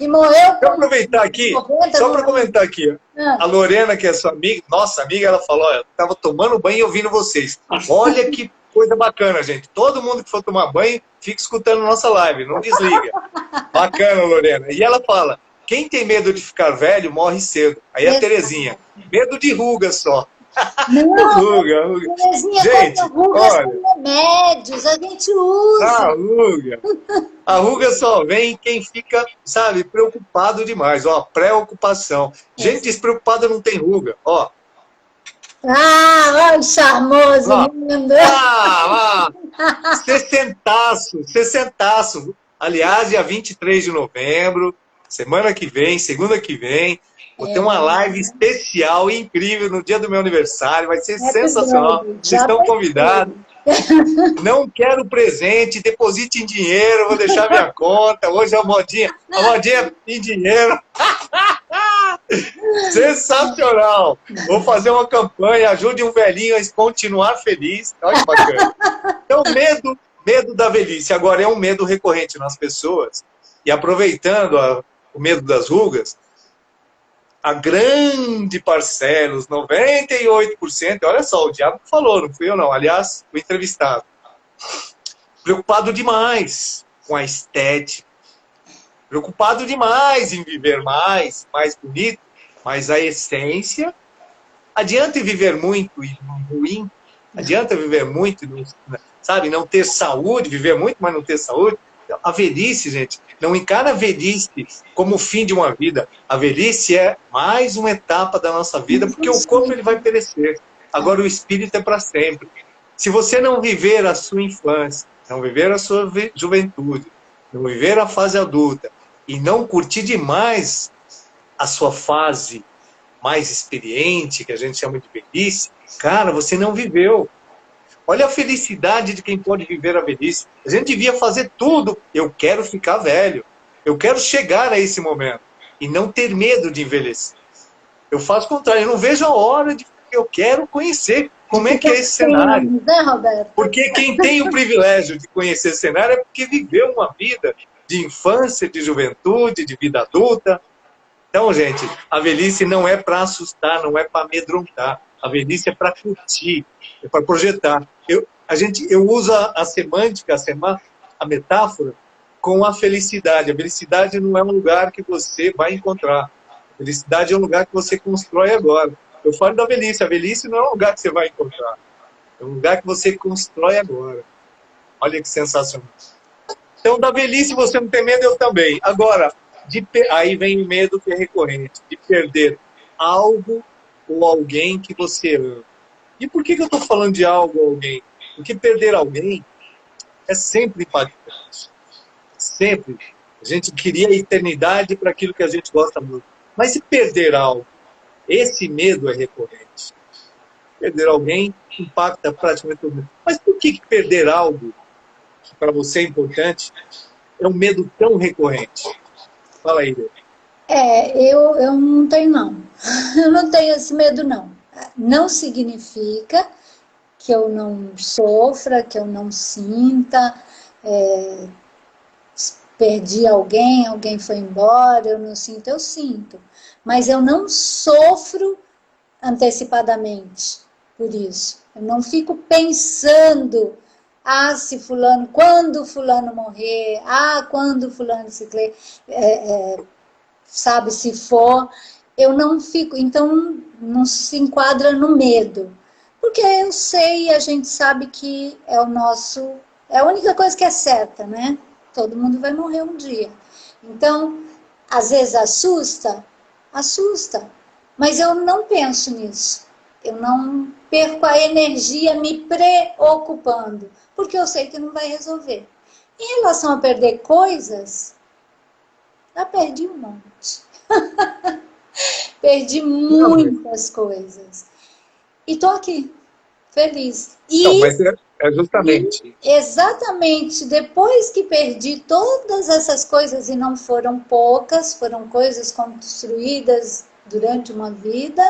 E morreu Deixa eu com aproveitar aqui, 90, só para 90. comentar aqui. A Ah, Lorena, que é sua amiga, nossa amiga, ela falou: olha, eu estava tomando banho e ouvindo vocês. Olha que coisa bacana, gente. Todo mundo que for tomar banho, fica escutando nossa live, não desliga. Bacana, Lorena. E ela fala: quem tem medo de ficar velho morre cedo. Aí a Terezinha: exato. medo de ruga só. Não, Ruga, ruga. Terezinha, Gente, como rugas olha, com remédios, a gente a usa. ruga. A ruga só vem quem fica, sabe, preocupado demais. Ó, preocupação. Gente despreocupada não tem ruga. Ó, Ah, olha o charmoso, ó. lindo. Ah, sessentaço, sessentaço. Aliás, dia 23 de novembro, semana que vem, segunda que vem, vou ter É uma verdade. live especial, incrível, no dia do meu aniversário. Vai ser Happy sensacional. birthday, Vocês já estão convidados. pensei. Não quero presente, deposite em dinheiro, vou deixar minha conta. Hoje é a modinha em dinheiro. Sensacional! Vou fazer uma campanha, ajude um velhinho a continuar feliz. Olha que bacana. Então, medo da velhice. Agora, é um medo recorrente nas pessoas. E aproveitando o medo das rugas, a grande parcela, os 98%, olha só, o diabo falou, não fui eu não. Aliás, o entrevistado. Preocupado demais com a estética, preocupado demais em viver mais bonito, mas a essência, adianta viver muito e ruim, adianta viver muito e não, sabe, não ter saúde, viver muito, mas não ter saúde. A velhice, gente, não encara a velhice como o fim de uma vida. A velhice é mais uma etapa da nossa vida, porque o corpo ele vai perecer. Agora o espírito é para sempre. Se você não viver a sua infância, não viver a sua juventude, não viver a fase adulta e não curtir demais a sua fase mais experiente, que a gente chama de velhice, cara, você não viveu. Olha a felicidade de quem pode viver a velhice. A gente devia fazer tudo. Eu quero ficar velho. Eu quero chegar a esse momento e não ter medo de envelhecer. Eu faço o contrário. Eu não vejo a hora de... Eu quero conhecer como é que é esse cenário. Né, Roberto? Porque quem tem o privilégio de conhecer esse cenário é porque viveu uma vida de infância, de juventude, de vida adulta. Então, gente, a velhice não é para assustar, não é para amedrontar. A velhice é para curtir, é para projetar. Eu uso a semântica, a metáfora, com a felicidade. A felicidade não é um lugar que você vai encontrar. A felicidade é um lugar que você constrói agora. Eu falo da velhice. A velhice não é um lugar que você vai encontrar. É um lugar que você constrói agora. Olha que sensacional. Então, da velhice você não tem medo, eu também. Agora, aí vem o medo que é recorrente, de perder algo ou alguém que você ama. E por que eu estou falando de algo ou alguém? Porque perder alguém é sempre impactante. Sempre. A gente queria a eternidade para aquilo que a gente gosta muito. Mas se perder algo, esse medo é recorrente. Perder alguém impacta praticamente todo mundo. Mas por que perder algo que para você é importante é um medo tão recorrente? Fala aí, Deus. Eu não tenho, não. Eu não tenho esse medo, não. Não significa que eu não sofra, que eu não sinta, é, perdi alguém, alguém foi embora, eu não sinto, eu sinto. Mas eu não sofro antecipadamente por isso. Eu não fico pensando, se fulano, quando fulano morrer, quando fulano sabe, se for, eu não fico, então não se enquadra no medo. Porque eu sei, a gente sabe que é a única coisa que é certa, né? Todo mundo vai morrer um dia. Então, às vezes assusta, mas eu não penso nisso. Eu não perco a energia me preocupando, porque eu sei que não vai resolver. Em relação a perder coisas, já perdi um monte. Perdi muitas coisas. E estou aqui, feliz. Não, mas é justamente. Exatamente depois que perdi todas essas coisas, e não foram poucas, foram coisas construídas durante uma vida,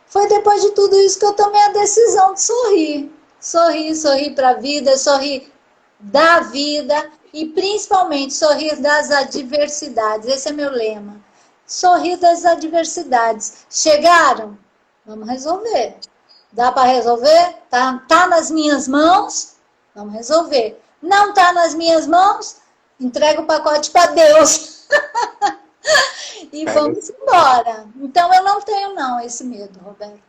foi depois de tudo isso que eu tomei a decisão de sorrir. Sorrir para a vida, sorrir da vida e principalmente sorrir das adversidades. Esse é meu lema. Sorrir das adversidades. Chegaram? Vamos resolver. Dá para resolver? Tá nas minhas mãos? Vamos resolver. Não tá nas minhas mãos? Entrega o pacote para Deus. E vamos embora. Então eu não tenho não esse medo, Roberto.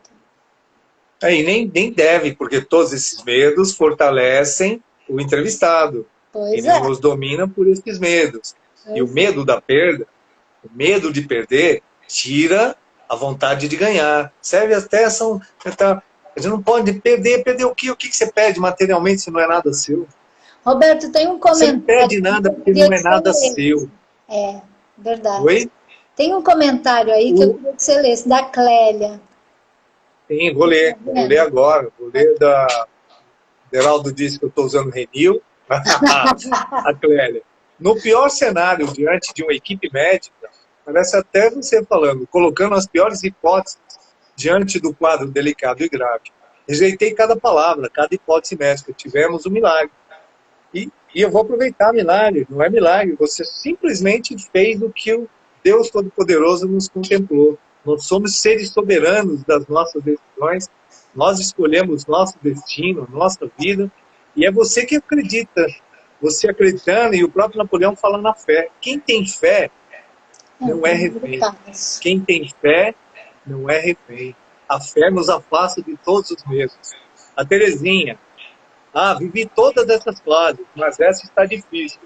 E nem deve, porque todos esses medos fortalecem o entrevistado. Pois Ele nos domina por esses medos. E o medo da perda, o medo de perder, tira a vontade de ganhar. Serve até são. A gente não pode perder. Perder o quê? O que você perde materialmente se não é nada seu? Roberto, tem um comentário. Você não perde nada porque não é nada seu. É, verdade. Oi? Tem um comentário aí que eu queria que você lesse, da Clélia. Sim, vou ler agora. Vou ler da. Geraldo disse que eu estou usando Renil. A Clélia. No pior cenário, diante de uma equipe médica, parece até você falando, colocando as piores hipóteses diante do quadro delicado e grave. Rejeitei cada palavra, cada hipótese médica. Tivemos um milagre. E eu vou aproveitar milagre. Não é milagre. Você simplesmente fez o que o Deus Todo-Poderoso nos contemplou. Nós somos seres soberanos das nossas decisões. Nós escolhemos nosso destino, nossa vida. E é você que acredita. Você acreditando, e o próprio Napoleão fala na fé. Quem tem fé não é refém. Quem tem fé não é refém. A fé nos afasta de todos os medos. A Terezinha. Vivi todas essas fases, mas essa está difícil.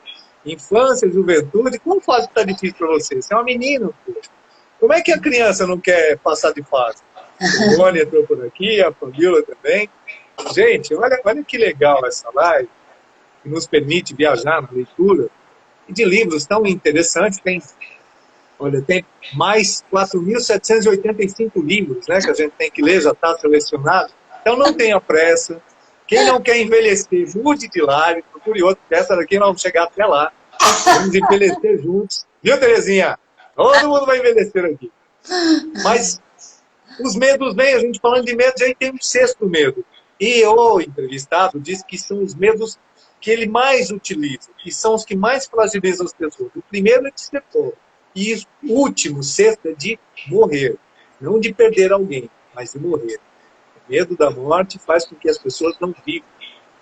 Infância, juventude, qual fase está difícil para você? Você é uma menina, pô. Como é que a criança não quer passar de fase? O Rony entrou por aqui, a Fabíola também. Gente, olha que legal essa live, que nos permite viajar na leitura, e de livros tão interessantes. Tem mais 4.785 livros, né, que a gente tem que ler, já está selecionado. Então não tenha pressa. Quem não quer envelhecer, mude de live, procure outro, essa daqui nós vamos chegar até lá. Vamos envelhecer juntos. Viu, Terezinha? Todo mundo vai envelhecer aqui. Mas os medos vêm, a gente falando de medo, já tem um sexto medo. E o entrevistado diz que são os medos que ele mais utiliza, que são os que mais fragilizam as pessoas. O primeiro é de ser pobre. E o último, sexto, é de morrer. Não de perder alguém, mas de morrer. O medo da morte faz com que as pessoas não vivam.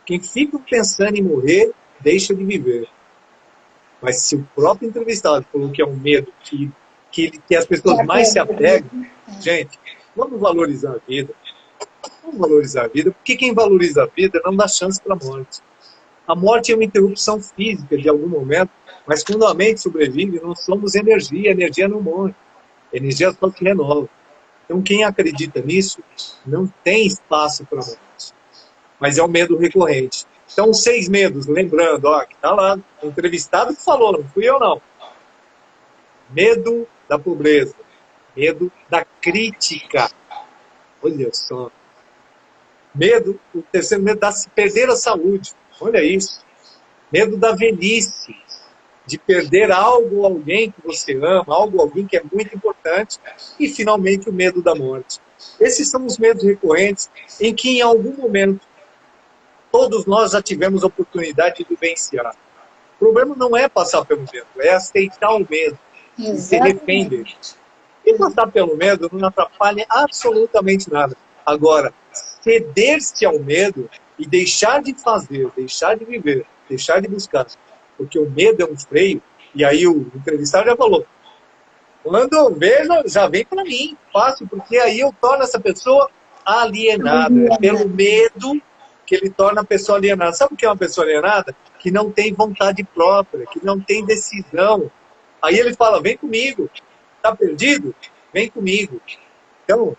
Quem fica pensando em morrer, deixa de viver. Mas se o próprio entrevistado falou que é um medo que as pessoas mais se apegam, gente, vamos valorizar a vida. Vamos valorizar a vida, porque quem valoriza a vida não dá chance para a morte. A morte é uma interrupção física de algum momento, mas quando a mente sobrevive, nós somos energia, a energia não morre. A energia só se renova. Então, quem acredita nisso, não tem espaço para a morte. Mas é um medo recorrente. Então, os 6 medos, lembrando, que está lá, o entrevistado que falou, não fui eu não. Medo da pobreza, medo da crítica. Olha só. O terceiro medo da se perder a saúde. Olha isso. Medo da velhice, de perder algo ou alguém que você ama, alguém que é muito importante. E, finalmente, o medo da morte. Esses são os medos recorrentes em que, em algum momento, todos nós já tivemos a oportunidade de vivenciar. O problema não é passar pelo medo, é aceitar o medo e se refém dele. E passar pelo medo não atrapalha absolutamente nada. Agora, ceder-se ao medo e deixar de fazer, deixar de viver, deixar de buscar. Porque o medo é um freio, e aí o entrevistado já falou, quando eu vejo, já vem para mim, fácil, porque aí eu torno essa pessoa alienada. É pelo medo que ele torna a pessoa alienada. Sabe o que é uma pessoa alienada? Que não tem vontade própria, que não tem decisão. Aí ele fala, vem comigo. Tá perdido? Vem comigo. Então,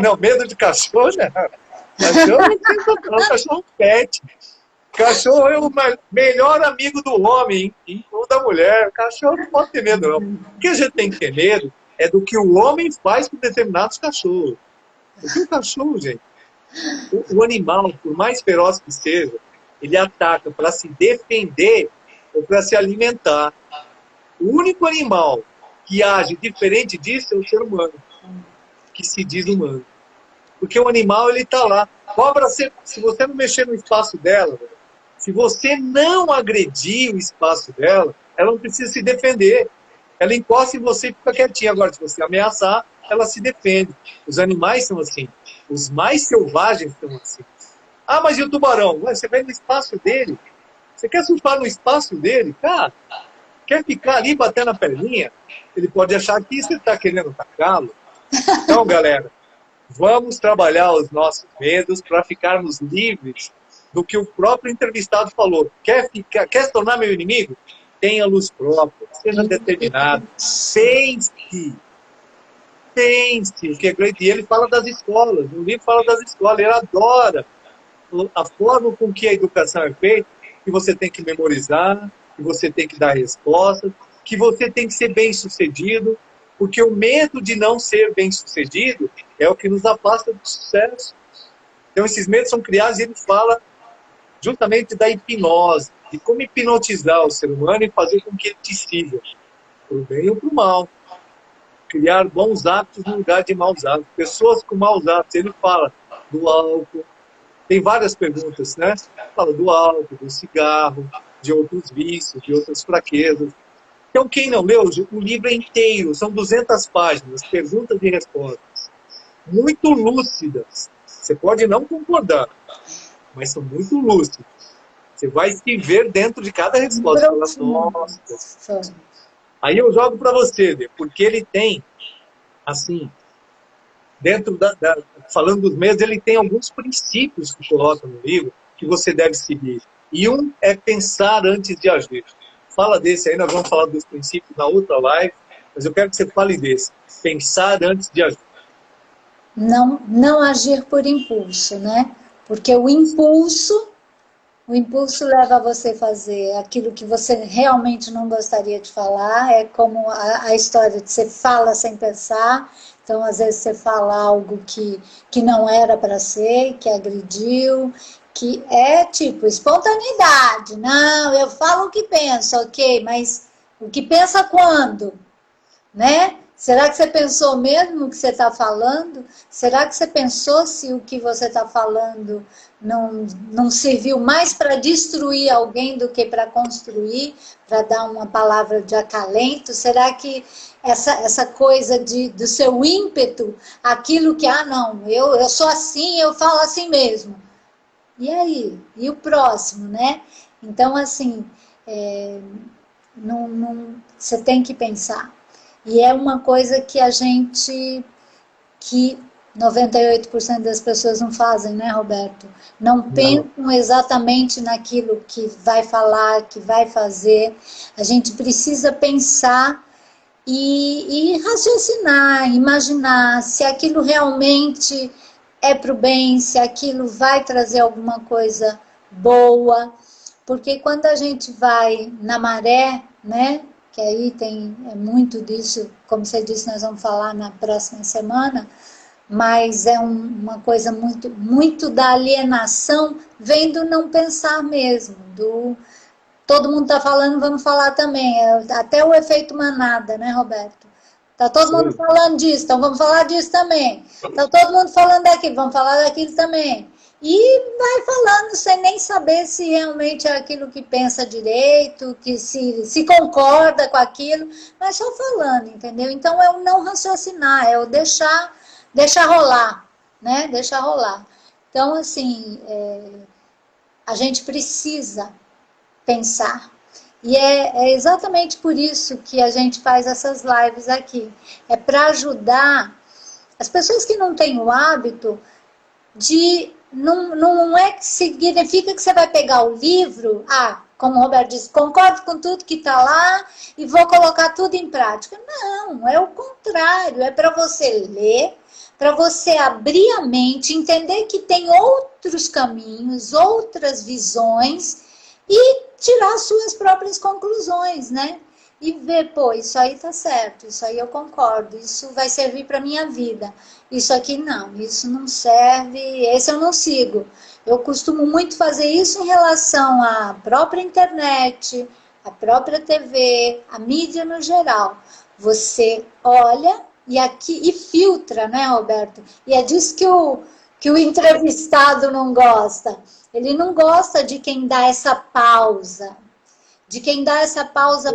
não, medo de cachorro, né? Cachorro não tem controle, cachorro é um pet. Cachorro é o melhor amigo do homem, ou da mulher. Cachorro não pode ter medo, não. O que a gente tem que ter medo é do que o homem faz com determinados cachorros. Porque o cachorro, gente, o animal, por mais feroz que seja, ele ataca para se defender ou para se alimentar. O único animal que age diferente disso é o ser humano, que se diz humano. Porque o animal, ele está lá. Cobra, se você não mexer no espaço dela, Se você não agredir o espaço dela, ela não precisa se defender. Ela encosta em você e fica quietinha. Agora, se você ameaçar, ela se defende. Os animais são assim. Os mais selvagens são assim. Ah, mas e o tubarão? Ué, você vai no espaço dele. Você quer surfar no espaço dele? Cara, quer ficar ali batendo a perninha? Ele pode achar que você está querendo atacá-lo. Então, galera, vamos trabalhar os nossos medos para ficarmos livres do que o próprio entrevistado falou. Quer se tornar meu inimigo? Tenha luz própria, seja determinado, pense, o que é grande. E ele fala das escolas, o livro fala das escolas, ele adora a forma com que a educação é feita, que você tem que memorizar, que você tem que dar respostas, que você tem que ser bem-sucedido, porque o medo de não ser bem-sucedido é o que nos afasta do sucesso. Então, esses medos são criados e ele fala justamente da hipnose, de como hipnotizar o ser humano e fazer com que ele te siga, para o bem ou para o mal. Criar bons hábitos no lugar de maus hábitos. Pessoas com maus hábitos, ele fala do álcool, tem várias perguntas, né? Fala do álcool, do cigarro, de outros vícios, de outras fraquezas. Então, quem não leu, o livro é inteiro, são 200 páginas, perguntas e respostas, muito lúcidas. Você pode não concordar, mas são muito lúcidas. Você vai se ver dentro de cada resposta. Nossa. Aí eu jogo para você, porque ele tem, assim, dentro falando dos medos, ele tem alguns princípios que coloca no livro que você deve seguir. E um é pensar antes de agir. Fala desse aí, nós vamos falar dos princípios na outra live, mas eu quero que você fale desse. Pensar antes de agir. Não agir por impulso, né? Porque o impulso leva você a fazer aquilo que você realmente não gostaria de falar. É como a história de você fala sem pensar. Então, às vezes, você fala algo que não era para ser, que agrediu, que é tipo espontaneidade. Não, eu falo o que penso, ok, mas o que pensa quando? Né? Será que você pensou mesmo o que você está falando? Será que você pensou se o que você está falando não serviu mais para destruir alguém do que para construir, para dar uma palavra de acalento? Será que essa coisa do seu ímpeto, aquilo que, não, eu sou assim, eu falo assim mesmo. E aí? E o próximo, né? Então, assim, você tem que pensar. E é uma coisa que 98% das pessoas não fazem, né, Roberto? Não pensam exatamente naquilo que vai falar, que vai fazer. A gente precisa pensar e raciocinar, imaginar se aquilo realmente é para o bem, se aquilo vai trazer alguma coisa boa. Porque quando a gente vai na maré, né, que aí é muito disso, como você disse, nós vamos falar na próxima semana, mas é uma coisa muito, muito da alienação, vem do não pensar mesmo, todo mundo está falando, vamos falar também, até o efeito manada, né, Roberto? Está todo mundo falando disso, então vamos falar disso também. Está todo mundo falando daquilo, vamos falar daquilo também. E vai falando sem nem saber se realmente é aquilo que pensa direito, que se concorda com aquilo, mas só falando, entendeu? Então é o não raciocinar, é o deixar rolar, né? Deixar rolar. Então, assim, a gente precisa pensar. E é exatamente por isso que a gente faz essas lives aqui. É para ajudar as pessoas que não têm o hábito de... Não é que significa que você vai pegar o livro, como o Roberto disse, concordo com tudo que está lá e vou colocar tudo em prática. Não, é o contrário. É para você ler, para você abrir a mente, entender que tem outros caminhos, outras visões e tirar suas próprias conclusões, né? E ver, isso aí tá certo, isso aí eu concordo, isso vai servir para minha vida. Isso aqui não, isso não serve, esse eu não sigo. Eu costumo muito fazer isso em relação à própria internet, à própria TV, à mídia no geral. Você olha e filtra, né, Roberto? E é disso que o entrevistado não gosta. Ele não gosta de quem dá essa pausa,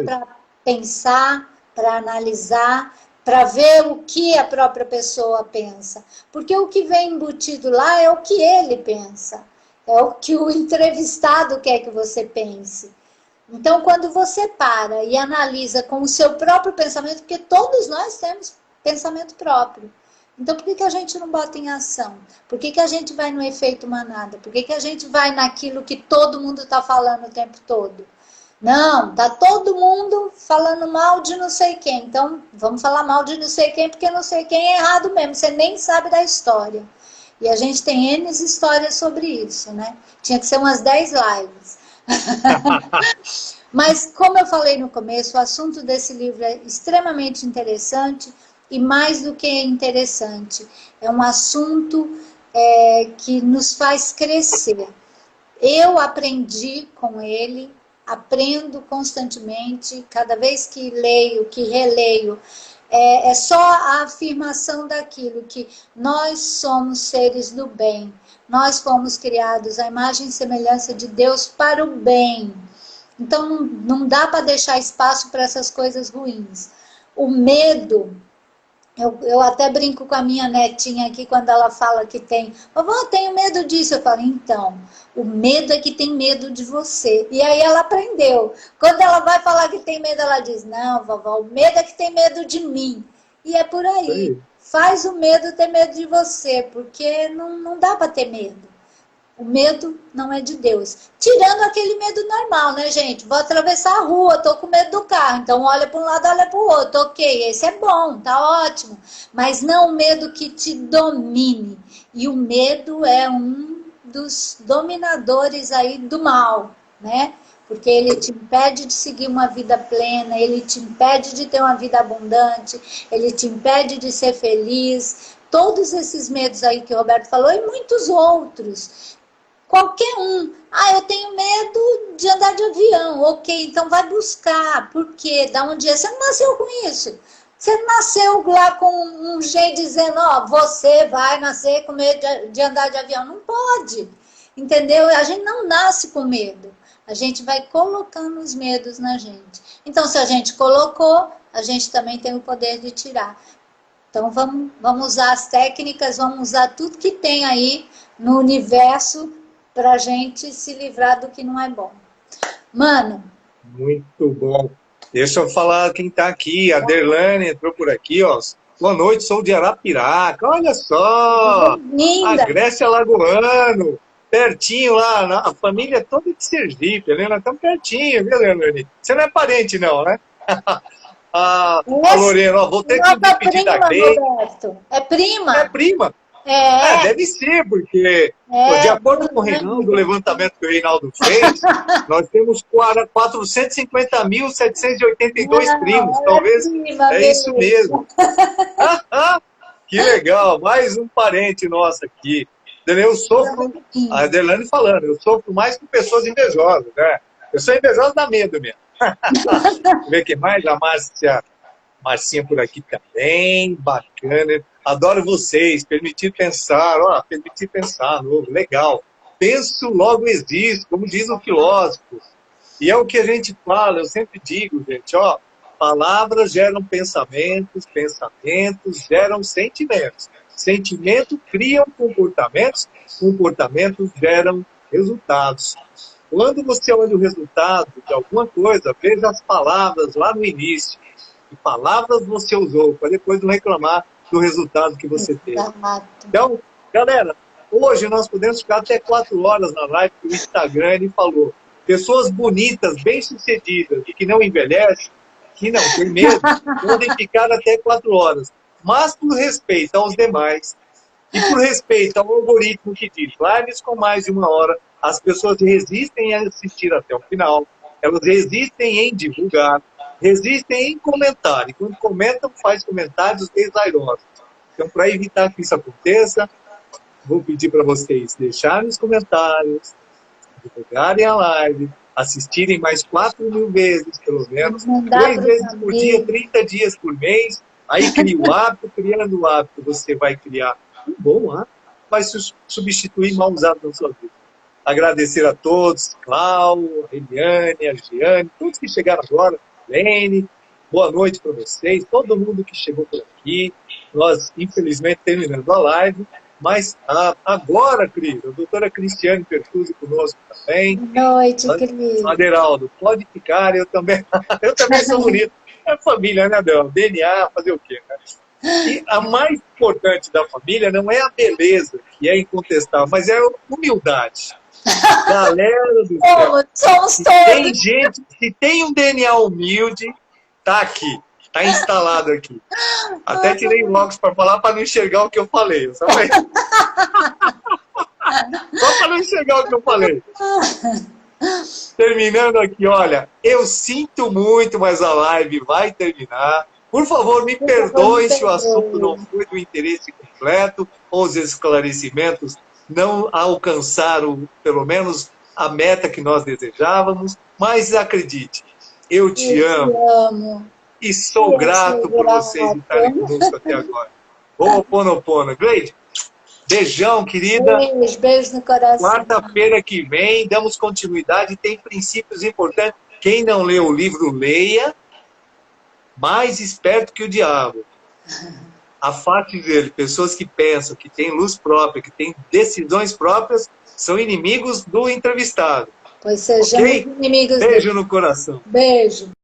para pensar, para analisar, para ver o que a própria pessoa pensa. Porque o que vem embutido lá é o que ele pensa, é o que o entrevistado quer que você pense. Então, quando você para e analisa com o seu próprio pensamento, porque todos nós temos pensamento próprio. Então, por que a gente não bota em ação? Por que a gente vai no efeito manada? Por que a gente vai naquilo que todo mundo está falando o tempo todo? Não, tá todo mundo falando mal de não sei quem. Então, vamos falar mal de não sei quem, porque não sei quem é errado mesmo. Você nem sabe da história. E a gente tem N histórias sobre isso, né? Tinha que ser umas 10 lives. Mas, como eu falei no começo, o assunto desse livro é extremamente interessante e mais do que interessante. É um assunto que nos faz crescer. Eu aprendi com ele, aprendo constantemente, cada vez que leio, que releio, é só a afirmação daquilo que nós somos seres do bem, nós fomos criados à imagem e semelhança de Deus para o bem. Então não dá para deixar espaço para essas coisas ruins. O medo, eu até brinco com a minha netinha aqui quando ela fala que tem, vovó, tenho medo disso. Eu falo, então, o medo é que tem medo de você. E aí ela aprendeu. Quando ela vai falar que tem medo, ela diz, não, vovó, o medo é que tem medo de mim. E é por aí. Faz o medo ter medo de você, porque não dá para ter medo. O medo não é de Deus. Tirando aquele medo normal, né, gente? Vou atravessar a rua, tô com medo do carro. Então, olha para um lado, olha para o outro. Ok, esse é bom, tá ótimo. Mas não o medo que te domine. E o medo é um dos dominadores aí do mal, né? Porque ele te impede de seguir uma vida plena, ele te impede de ter uma vida abundante, ele te impede de ser feliz. Todos esses medos aí que o Roberto falou e muitos outros. Qualquer um. Eu tenho medo de andar de avião. Ok, então vai buscar. Por quê? Da onde é? Você não nasceu com isso. Você não nasceu lá com um jeito dizendo, você vai nascer com medo de andar de avião. Não pode. Entendeu? A gente não nasce com medo. A gente vai colocando os medos na gente. Então, se a gente colocou, a gente também tem o poder de tirar. Então, vamos usar as técnicas, vamos usar tudo que tem aí no universo para a gente se livrar do que não é bom. Mano. Muito bom. Deixa eu falar quem está aqui. A Derlane entrou por aqui, ó. Boa noite, sou de Arapiraca. Olha só! Linda. A Grécia Lagoano. Pertinho lá, a família toda de Sergipe, né? Nós estamos pertinho, viu, Derlane? Você não é parente, não, né? A Lorena, vou ter que despedir da Grace. É prima? É prima? Deve ser, porque de acordo com o Reinaldo, do levantamento que o Reinaldo fez, nós temos 450.782 primos. Talvez isso mesmo. Que legal, mais um parente nosso aqui. Eu sofro, a Adelane falando, eu sofro mais com pessoas invejosas, né? Eu sou invejosa, dá medo mesmo. Ver quem mais? A Marcinha por aqui também, bacana. Adoro vocês, permitir pensar, novo, legal. Penso, logo existo, como diz o filósofo. E é o que a gente fala, eu sempre digo, gente, palavras geram pensamentos, pensamentos geram sentimentos. Sentimentos criam comportamentos, comportamentos geram resultados. Quando você olha o resultado de alguma coisa, veja as palavras lá no início. Que palavras você usou, para depois não reclamar do resultado que você teve. Então, galera, hoje nós podemos ficar até 4 horas na live que o Instagram ele falou. Pessoas bonitas, bem-sucedidas e que não envelhecem, que não tem medo, podem ficar até 4 horas. Mas por respeito aos demais e por respeito ao algoritmo que diz lives com mais de 1 hora, as pessoas resistem a assistir até o final, elas resistem em divulgar, resistem em comentar. E quando comentam, faz comentários desairosos. Então, para evitar que isso aconteça, vou pedir para vocês deixarem os comentários, divulgarem a live, assistirem mais 4.000 vezes, pelo menos, 3 vezes por dia, 30 dias por mês. Aí cria o hábito, criando o hábito, você vai criar um bom hábito, vai substituir mal usado na sua vida. Agradecer a todos, Cláudio, a Eliane, a Giane, todos que chegaram agora, Lene, boa noite para vocês, todo mundo que chegou por aqui. Nós, infelizmente, terminando a live, mas agora, Cris, a doutora Cristiane Pertuzzi conosco também. Boa noite, Cris. Aderaldo, pode ficar, eu também sou bonito. É família, né, Adel? DNA, fazer o quê, né? E a mais importante da família não é a beleza, que é incontestável, mas é a humildade. Galera do céu, somos todos. se tem um DNA humilde, tá aqui, tá instalado aqui. Até tirei o óculos para falar, para não enxergar o que eu falei. Só para não enxergar o que eu falei. Terminando aqui, olha, eu sinto muito, mas a live vai terminar. Por favor, me perdoe se o assunto não foi do interesse completo ou os esclarecimentos não alcançaram, pelo menos, a meta que nós desejávamos. Mas acredite, eu te amo e sou grato por vocês estarem conosco até agora. Ho'oponopono. Gleide, beijão, querida. Beijo no coração. Quarta-feira que vem, damos continuidade. Tem princípios importantes. Quem não leu o livro, leia. Mais esperto que o diabo. Afaste dele. Pessoas que pensam, que têm luz própria, que têm decisões próprias, são inimigos do entrevistado. Pois sejamos inimigos. Beijo no coração. Beijo.